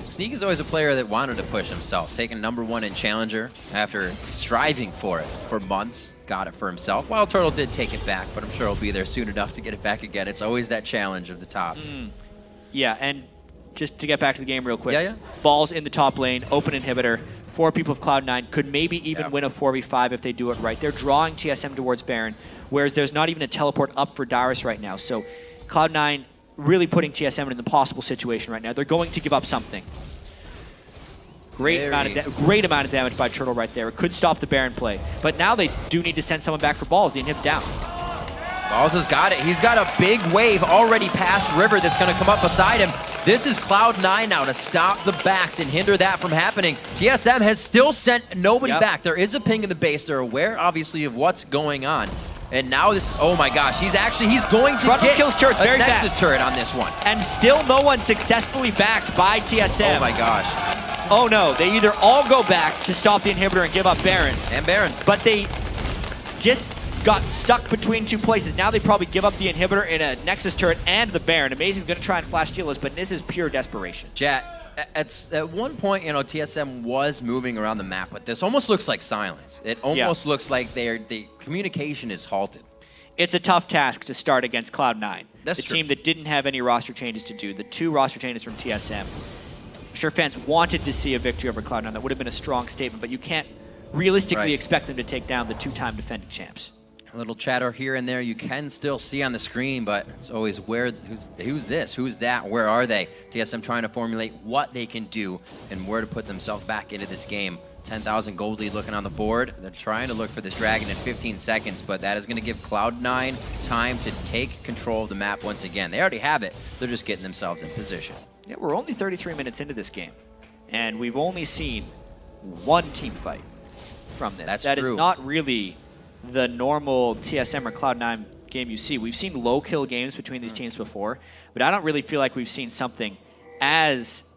Sneak is always a player that wanted to push himself, taking #1 in Challenger after striving for it for months. Got it for himself. Wild Turtle did take it back, but I'm sure he'll be there soon enough to get it back again. It's always that challenge of the tops. Yeah, and just to get back to the game real quick. Balls in the top lane, open inhibitor. 4 people of Cloud9 could maybe even win a 4v5 if they do it right. They're drawing TSM towards Baron, whereas there's not even a teleport up for Dyrus right now. So Cloud9 really putting TSM in an impossible situation right now. They're going to give up something. Great amount of damage by Turtle right there. It could stop the Baron play. But now they do need to send someone back for Balls. The inhib's down. Balls has got it. He's got a big wave already past River that's going to come up beside him. This is Cloud9 now to stop the backs and hinder that from happening. TSM has still sent nobody back. There is a ping in the base. They're aware, obviously, of what's going on. And now this, oh my gosh, he's going to Frontal get kills turrets a very Nexus fast. turret on this one. And still no one successfully backed by TSM. Oh my gosh. Oh no, they either all go back to stop the inhibitor and give up Baron. And Baron. But they just got stuck between two places. Now they probably give up the inhibitor in a Nexus turret and the Baron. Amazing's going to try and flash steal us, but this is pure desperation. Jet, at one point, you know, TSM was moving around the map, but this almost looks like silence. It almost looks like the communication is halted. It's a tough task to start against Cloud9. That's the true. team that didn't have any roster changes to do. The 2 roster changes from TSM. I'm sure fans wanted to see a victory over Cloud9. That would have been a strong statement, but you can't realistically expect them to take down the 2-time defending champs. A little chatter here and there you can still see on the screen, but it's always who's this, who's that, where are they? TSM trying to formulate what they can do and where to put themselves back into this game. 10,000 gold lead looking on the board. They're trying to look for this dragon in 15 seconds, but that is going to give Cloud9 time to take control of the map once again. They already have it. They're just getting themselves in position. Yeah, we're only 33 minutes into this game, and we've only seen 1 team fight from this. That's that true. Is not really the normal TSM or Cloud9 game you see. We've seen low kill games between these teams before, but I don't really feel like we've seen something as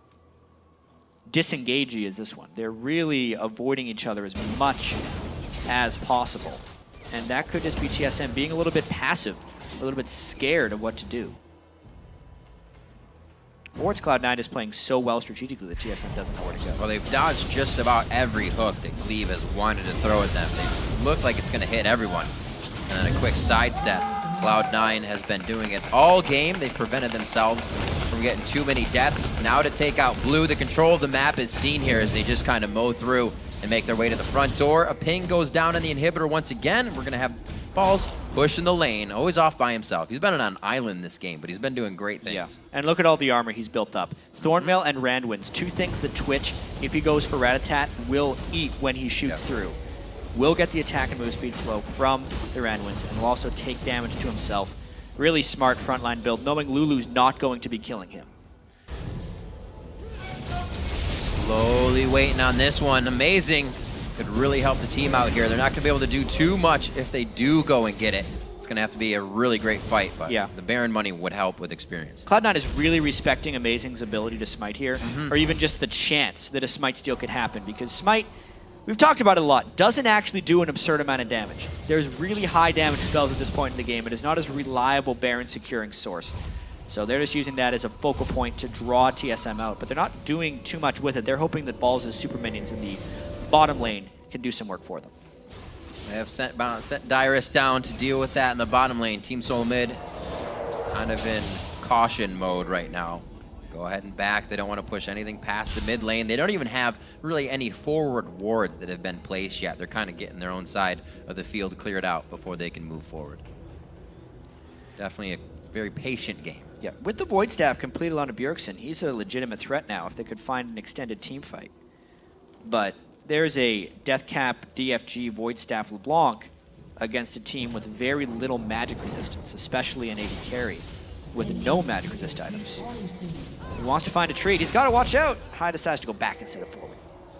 disengagey as this one. They're really avoiding each other as much as possible. And that could just be TSM being a little bit passive, a little bit scared of what to do. Or it's Cloud9 is playing so well strategically that TSM doesn't know where to go. Well, they've dodged just about every hook that Glebe has wanted to throw at them. They look like it's going to hit everyone. And then a quick sidestep. Cloud9 has been doing it all game. They've prevented themselves from getting too many deaths. Now to take out Blue, the control of the map is seen here as they just kind of mow through and make their way to the front door. A ping goes down on the inhibitor once again. We're going to have Balls pushing the lane, always off by himself. He's been on an island this game, but he's been doing great things. Yeah. And look at all the armor he's built up. Thornmail and Randwinds, 2 things that Twitch, if he goes for Rat-a-tat, will eat when he shoots through. Will get the attack and move speed slow from the Randwinds, and will also take damage to himself. Really smart frontline build, knowing Lulu's not going to be killing him. Slowly waiting on this one. Amazing. Could really help the team out here. They're not going to be able to do too much if they do go and get it. It's going to have to be a really great fight, but the Baron money would help with experience. Cloud9 is really respecting Amazing's ability to smite here, or even just the chance that a smite steal could happen, because smite, we've talked about it a lot, doesn't actually do an absurd amount of damage. There's really high damage spells at this point in the game. It is not as reliable Baron securing source. So they're just using that as a focal point to draw TSM out, but they're not doing too much with it. They're hoping that Balls' super minions in the bottom lane can do some work for them. They have sent Dyrus down to deal with that in the bottom lane. Team Soul Mid kind of in caution mode right now. Go ahead and back. They don't want to push anything past the mid lane. They don't even have really any forward wards that have been placed yet. They're kind of getting their own side of the field cleared out before they can move forward. Definitely a very patient game. Yeah, with the Void Staff completed on Bjergsen, he's a legitimate threat now if they could find an extended team fight. But there's a Death Cap DFG Void Staff LeBlanc against a team with very little magic resistance, especially an AD carry with no magic resist items. He wants to find a trade. He's got to watch out. High decides to go back instead of forward.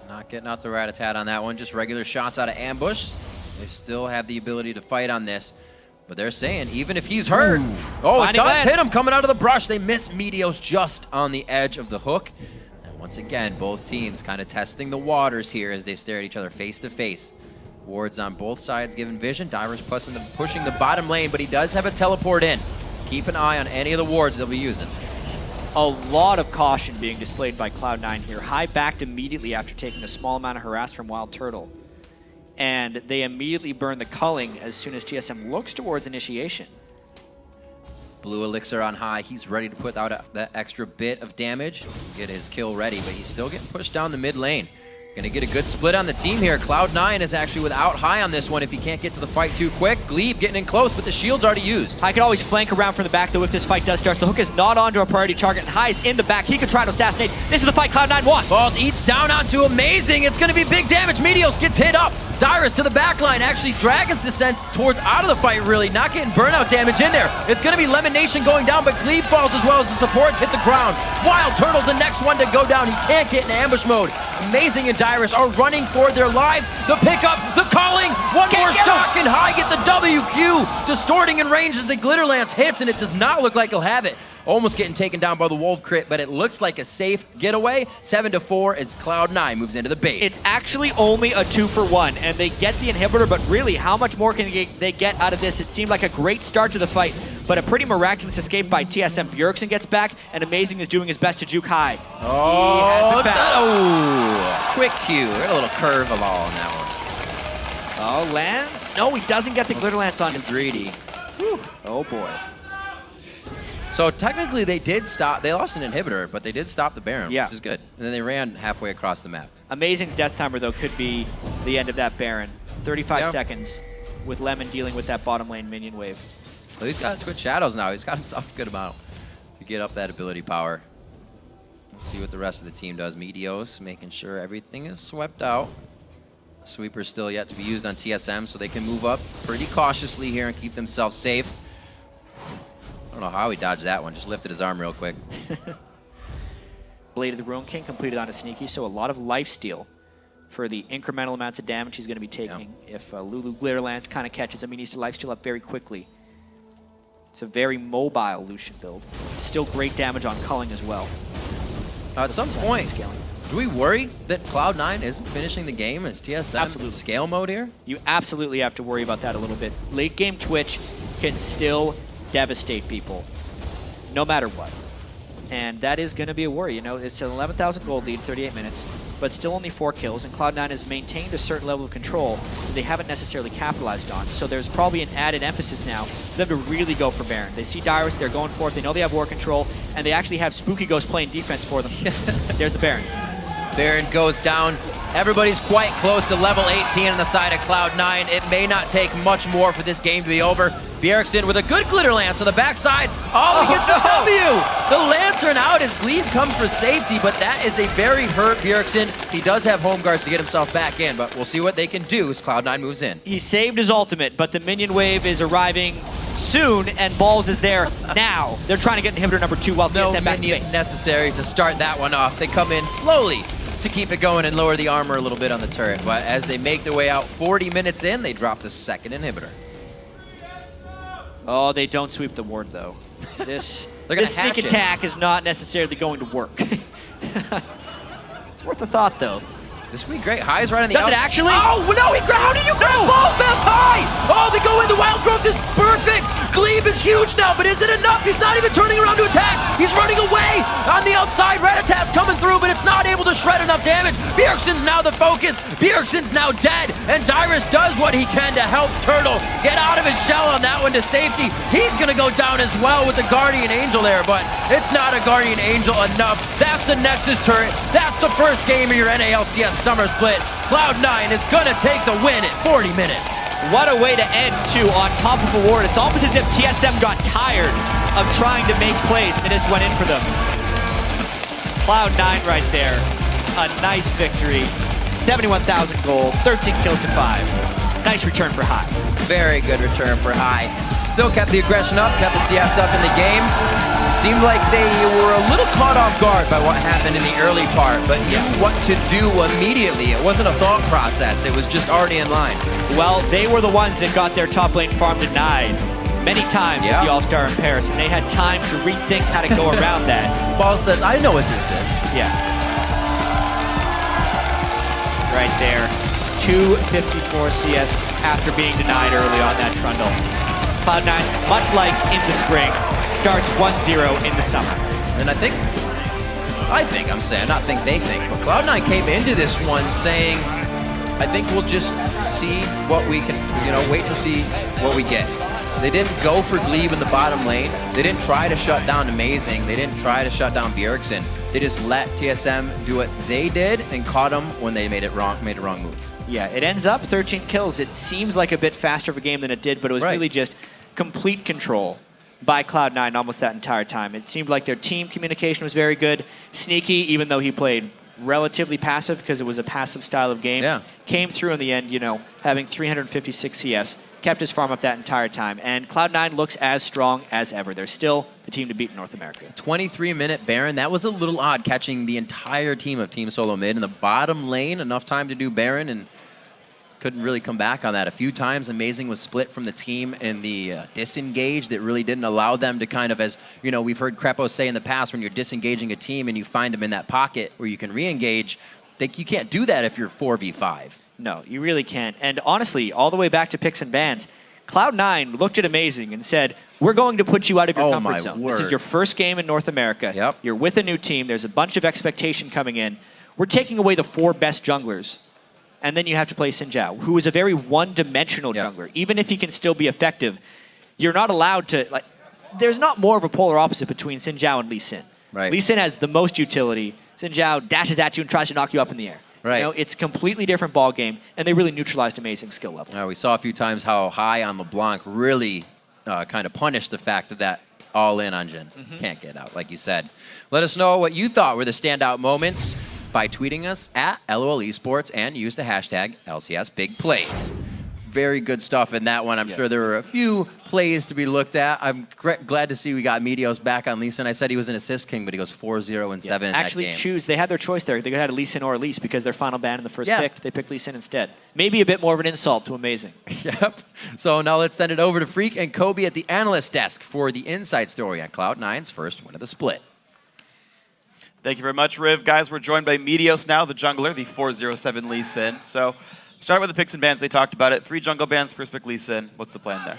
Not getting out the rat-a-tat on that one. Just regular shots out of ambush. They still have the ability to fight on this. But they're saying, even if he's hurt, it does hit him coming out of the brush. They miss Meteos just on the edge of the hook. And once again, both teams kind of testing the waters here as they stare at each other face to face. Wards on both sides given vision. Dyrus pushing the bottom lane, but he does have a teleport in. Keep an eye on any of the wards they'll be using. A lot of caution being displayed by Cloud9 here. High backed immediately after taking a small amount of harass from Wild Turtle. And they immediately burn the culling as soon as TSM looks towards initiation. Blue Elixir on high. He's ready to put out that extra bit of damage. Get his kill ready, but he's still getting pushed down the mid lane. Gonna get a good split on the team here. Cloud9 is actually without high on this one if he can't get to the fight too quick. Glebe getting in close, but the shield's already used. High can always flank around from the back, though, if this fight does start. The hook is not onto a priority target, and High is in the back. He could try to assassinate. This is the fight Cloud9 wants. Balls eats down onto Amazing. It's gonna be big damage. Meteos gets hit up. Dyrus to the back line. Actually, Dragon's descent towards out of the fight, really. Not getting burnout damage in there. It's going to be Lemon Nation going down, but Glebe falls as well as the supports hit the ground. Wild Turtle's the next one to go down. He can't get in ambush mode. Amazing and Dyrus are running for their lives. The pickup, the calling, one more shot and High get the WQ. Distorting in range as the Glitter Lance hits, and it does not look like he'll have it. Almost getting taken down by the Wolf crit, but it looks like a safe getaway. 7-4 as Cloud9 moves into the base. It's actually only a 2-for-1, and they get the inhibitor, but really, how much more can they get out of this? It seemed like a great start to the fight, but a pretty miraculous escape by TSM. Bjergsen gets back, and Amazing is doing his best to juke High. Quick cue. Got a little curve of all on that one. Oh, lands? No, he doesn't get the Glitter Lance on his. Greedy. Whew. Oh, boy. So technically they did stop, they lost an inhibitor, but they did stop the Baron, yeah, which is good. And then they ran halfway across the map. Amazing's death timer, though, could be the end of that Baron. 35 seconds with Lemon dealing with that bottom lane minion wave. Well, he's got Twitch Shadows now. He's got himself a good amount to get up that ability power. Let's see what the rest of the team does. Meteos making sure everything is swept out. Sweeper's still yet to be used on TSM, so they can move up pretty cautiously here and keep themselves safe. I don't know how he dodged that one. Just lifted his arm real quick. Blade of the Ruin King completed on a Sneaky, so a lot of lifesteal for the incremental amounts of damage he's going to be taking. If Lulu Glitter Lance kind of catches him, he needs to lifesteal up very quickly. It's a very mobile Lucian build. Still great damage on culling as well. At some point, do we worry that Cloud9 isn't finishing the game as TSM in scale mode here? You absolutely have to worry about that a little bit. Late game Twitch can still devastate people, no matter what. And that is going to be a worry. You know, it's an 11,000 gold lead, 38 minutes, but still only 4 kills, and Cloud9 has maintained a certain level of control that they haven't necessarily capitalized on. So there's probably an added emphasis now for them to really go for Baron. They see Dyrus, they're going for it, they know they have war control, and they actually have Spooky Ghost playing defense for them. There's the Baron. Baron goes down. Everybody's quite close to level 18 on the side of Cloud9. It may not take much more for this game to be over. Bjergsen with a good Glitter Lance on the backside. Oh, he gets the W! The Lantern out as Glebe comes for safety, but that is a very hurt Bjergsen. He does have home guards to get himself back in, but we'll see what they can do as Cloud9 moves in. He saved his ultimate, but the minion wave is arriving soon, and Balls is there now. They're trying to get inhibitor number 2 while TSM back to base. Necessary to start that one off. They come in slowly to keep it going and lower the armor a little bit on the turret, but as they make their way out 40 minutes in, they drop the second inhibitor. Oh, they don't sweep the ward, though. This sneak it. attack is not necessarily going to work. It's worth a thought, though. This would be great. High's right on the outside. Does it actually? Oh, no, how did you grab Balls past High? Oh, they go in. The Wild Growth is perfect. Glebe is huge now, but is it enough? He's not even turning around to attack. He's running away on the outside. Rat-a-tat's coming through, but it's not able to shred enough damage. Bjergsen's now the focus. Bjergsen's now dead, and Dyrus does what he can to help Turtle get out of his shell on that one to safety. He's going to go down as well with the Guardian Angel there, but it's not a Guardian Angel enough. That's the Nexus turret. That's the first game of your NALCS Summer Split. Cloud9 is going to take the win at 40 minutes. What a way to end, too, on top of a ward. It's almost as if TSM got tired of trying to make plays, and it just went in for them. Cloud9 right there. A nice victory. 71,000 gold, 13 kills to 5. Nice return for High. Very good return for High. Still kept the aggression up, kept the CS up in the game. Seemed like they were a little caught off guard by what happened in the early part, but knew what to do immediately. It wasn't a thought process, it was just already in line. Well, they were the ones that got their top lane farm denied many times at the All-Star in Paris, and they had time to rethink how to go around that. Ball says, I know what this is. Yeah. Right there. 254 CS after being denied early on that Trundle. Cloud9, much like in the spring, starts 1-0 in the summer. And I think, I'm saying, not think they think, but Cloud9 came into this one saying, I think we'll just see what we can, wait to see what we get. They didn't go for Glebe in the bottom lane. They didn't try to shut down Amazing. They didn't try to shut down Bjergsen. They just let TSM do what they did and caught them when they made a wrong move. Yeah, it ends up 13 kills. It seems like a bit faster of a game than it did, but it was really just complete control by Cloud9 almost that entire time. It seemed like their team communication was very good. Sneaky, even though he played relatively passive because it was a passive style of game. Yeah. Came through in the end, having 356 CS, kept his farm up that entire time. And Cloud9 looks as strong as ever. They're still the team to beat in North America. 23-minute Baron. That was a little odd, catching the entire team of Team Solo Mid in the bottom lane. Enough time to do Baron, and couldn't really come back on that a few times. Amazing was split from the team in the disengage that really didn't allow them to kind of, as we've heard Crepo say in the past, when you're disengaging a team and you find them in that pocket where you can re-engage, you can't do that if you're 4v5. No, you really can't. And honestly, all the way back to picks and bans, Cloud9 looked at Amazing and said, we're going to put you out of your comfort zone. Word. This is your first game in North America. Yep. You're with a new team. There's a bunch of expectation coming in. We're taking away the 4 best junglers. And then you have to play Xin Zhao, who is a very one-dimensional jungler. Even if he can still be effective, you're not allowed to... there's not more of a polar opposite between Xin Zhao and Lee Sin. Right. Lee Sin has the most utility. Xin Zhao dashes at you and tries to knock you up in the air. Right. It's a completely different ball game, and they really neutralized Amazing skill level. We saw a few times how high on LeBlanc really kind of punished the fact of that all-in on Jhin. Can't get out, like you said. Let us know what you thought were the standout moments by tweeting us at LOL Esports and use the hashtag LCS Big Plays. Very good stuff in that one. I'm sure there were a few plays to be looked at. I'm glad to see we got Meteos back on Lee Sin. I said he was an assist king, but he goes 4-0 and 7 in Actually, that game. they had their choice there. They could have had Lee Sin or Elise because their final ban in the first pick, they picked Lee Sin instead. Maybe a bit more of an insult to Amazing. Yep. So now let's send it over to Freak and Kobe at the analyst desk for the inside story on Cloud9's first win of the split. Thank you very much, Riv. Guys, we're joined by Meteos now, the jungler, the 407 Lee Sin. So, start with the picks and bans. They talked about it. 3 jungle bans, first pick Lee Sin. What's the plan there?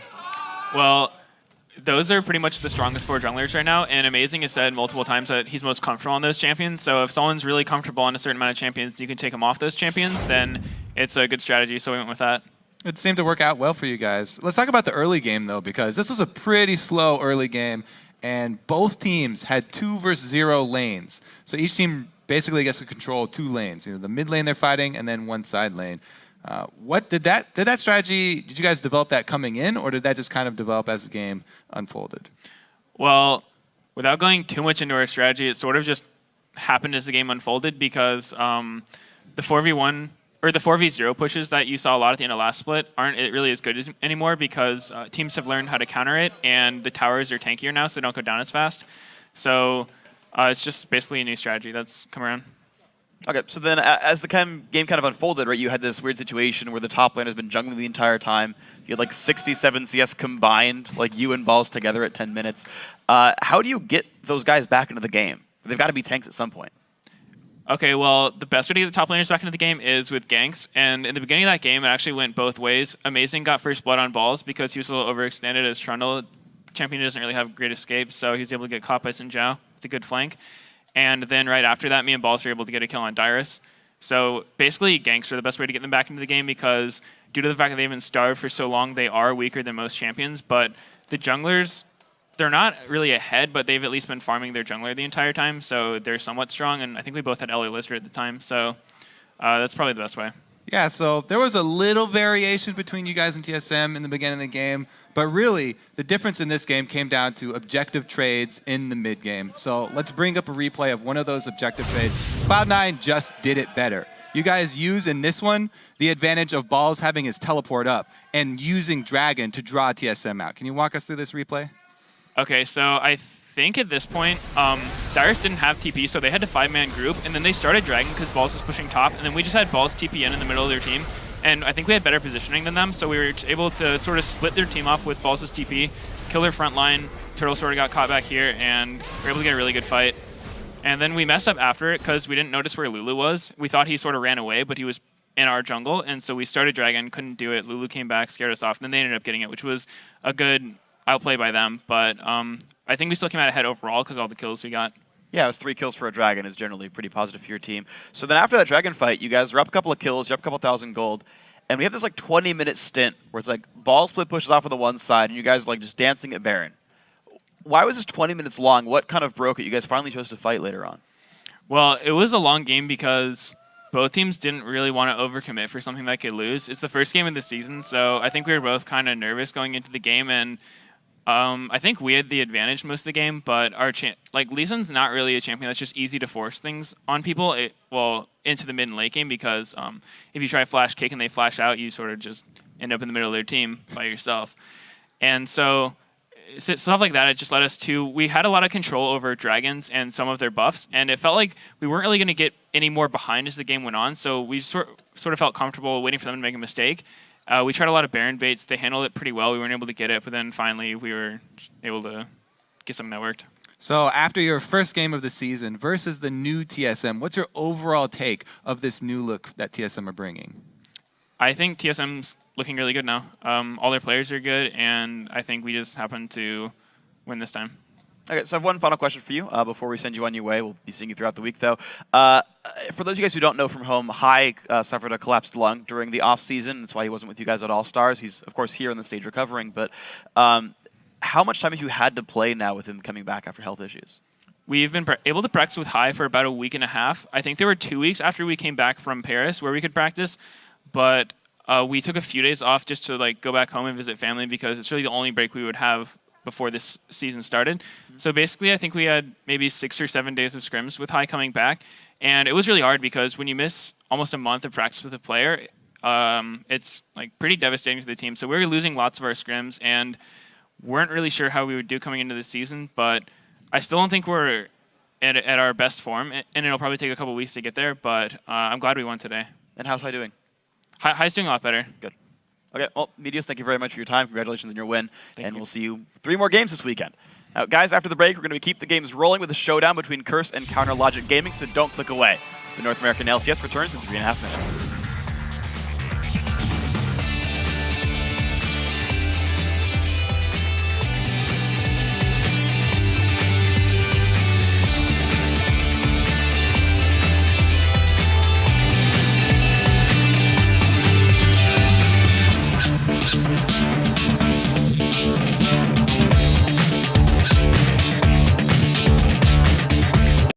Well, those are pretty much the strongest 4 junglers right now, and Amazing has said multiple times that he's most comfortable on those champions. So if someone's really comfortable on a certain amount of champions, you can take them off those champions, then it's a good strategy, so we went with that. It seemed to work out well for you guys. Let's talk about the early game, though, because this was a pretty slow early game, and both teams had 2 versus 0 lanes. So each team basically gets to control 2 lanes. The mid lane they're fighting, and then one side lane. What did that strategy? Did you guys develop that coming in, or did that just kind of develop as the game unfolded? Well, without going too much into our strategy, it sort of just happened as the game unfolded because the 4v1 or the 4v0 pushes that you saw a lot at the end of last split aren't really as good anymore because teams have learned how to counter it, and the towers are tankier now, so they don't go down as fast. So it's just basically a new strategy that's come around. Okay, so then as the game kind of unfolded, right, you had this weird situation where the top lane has been jungling the entire time. You had like 67 CS combined, like you and Balls together at 10 minutes. How do you get those guys back into the game? They've got to be tanks at some point. Okay, well, the best way to get the top laners back into the game is with ganks. And in the beginning of that game, it actually went both ways. Amazing got first blood on Balls because he was a little overextended as Trundle. Champion doesn't really have great escape, so he was able to get caught by Xin Zhao with a good flank. And then right after that, me and Balls were able to get a kill on Dyrus. So basically, ganks are the best way to get them back into the game because due to the fact that they've been starved for so long, they are weaker than most champions. But the junglers, they're not really ahead, but they've at least been farming their jungler the entire time, so they're somewhat strong. And I think we both had LA Lizard at the time, so that's probably the best way. Yeah, so there was a little variation between you guys and TSM in the beginning of the game, but really the difference in this game came down to objective trades in the mid game. So let's bring up a replay of one of those objective trades. Cloud9 just did it better. You guys use in this one the advantage of Balls having his teleport up and using Dragon to draw TSM out. Can you walk us through this replay? Okay, so I think at this point, Dyrus didn't have TP, so they had to 5-man group, and then they started Dragon because Balls was pushing top, and then we just had Balls TP in the middle of their team, and I think we had better positioning than them, so we were able to sort of split their team off with Balls' TP, kill their front line, Turtle sort of got caught back here, and we were able to get a really good fight. And then we messed up after it because we didn't notice where Lulu was. We thought he sort of ran away, but he was in our jungle, and so we started Dragon, couldn't do it. Lulu came back, scared us off, and then they ended up getting it, which was a good outplay by them, but I think we still came out ahead overall because of all the kills we got. Yeah, it was 3 kills for a Dragon is generally pretty positive for your team. So then after that Dragon fight, you guys were up a couple of kills, you're up a couple thousand gold, and we have this like 20-minute stint where it's like Ball split pushes off on the one side, and you guys are like just dancing at Baron. Why was this 20 minutes long? What kind of broke it? You guys finally chose to fight later on. Well, it was a long game because both teams didn't really want to overcommit for something that could lose. It's the first game of the season, so I think we were both kind of nervous going into the game, and I think we had the advantage most of the game, but our Lee Sin's not really a champion that's just easy to force things on people. Into the mid and late game, because if you try flash kick and they flash out, you sort of just end up in the middle of their team by yourself. And so stuff like that, it just led us to, we had a lot of control over dragons and some of their buffs, and it felt like we weren't really going to get any more behind as the game went on, so we sort of felt comfortable waiting for them to make a mistake. We tried a lot of Baron baits. They handled it pretty well. We weren't able to get it, but then finally we were able to get something that worked. So after your first game of the season versus the new TSM, what's your overall take of this new look that TSM are bringing? I think TSM's looking really good now. All their players are good, and I think we just happened to win this time. Okay, so I have one final question for you before we send you on your way. We'll be seeing you throughout the week, though. For those of you guys who don't know from home, Hai suffered a collapsed lung during the off-season. That's why he wasn't with you guys at All-Stars. He's, of course, here on the stage recovering. But how much time have you had to play now with him coming back after health issues? We've been able to practice with Hai for about a week and a half. I think there were 2 weeks after we came back from Paris where we could practice, but we took a few days off just to go back home and visit family, because it's really the only break we would have before this season started. So basically, I think we had maybe 6 or 7 days of scrims with Hai coming back, and it was really hard because when you miss almost a month of practice with a player, it's pretty devastating to the team. So we were losing lots of our scrims and weren't really sure how we would do coming into the season, but I still don't think we're at our best form, and it'll probably take a couple weeks to get there, but I'm glad we won today. And how's Hai doing? Hai's doing a lot better. Good. Okay, well, Medios, thank you very much for your time. Congratulations on your win. Thank you. We'll see you 3 more games this weekend. Now, guys, after the break, we're going to keep the games rolling with a showdown between Curse and Counter Logic Gaming, so don't click away. The North American LCS returns in 3.5 minutes.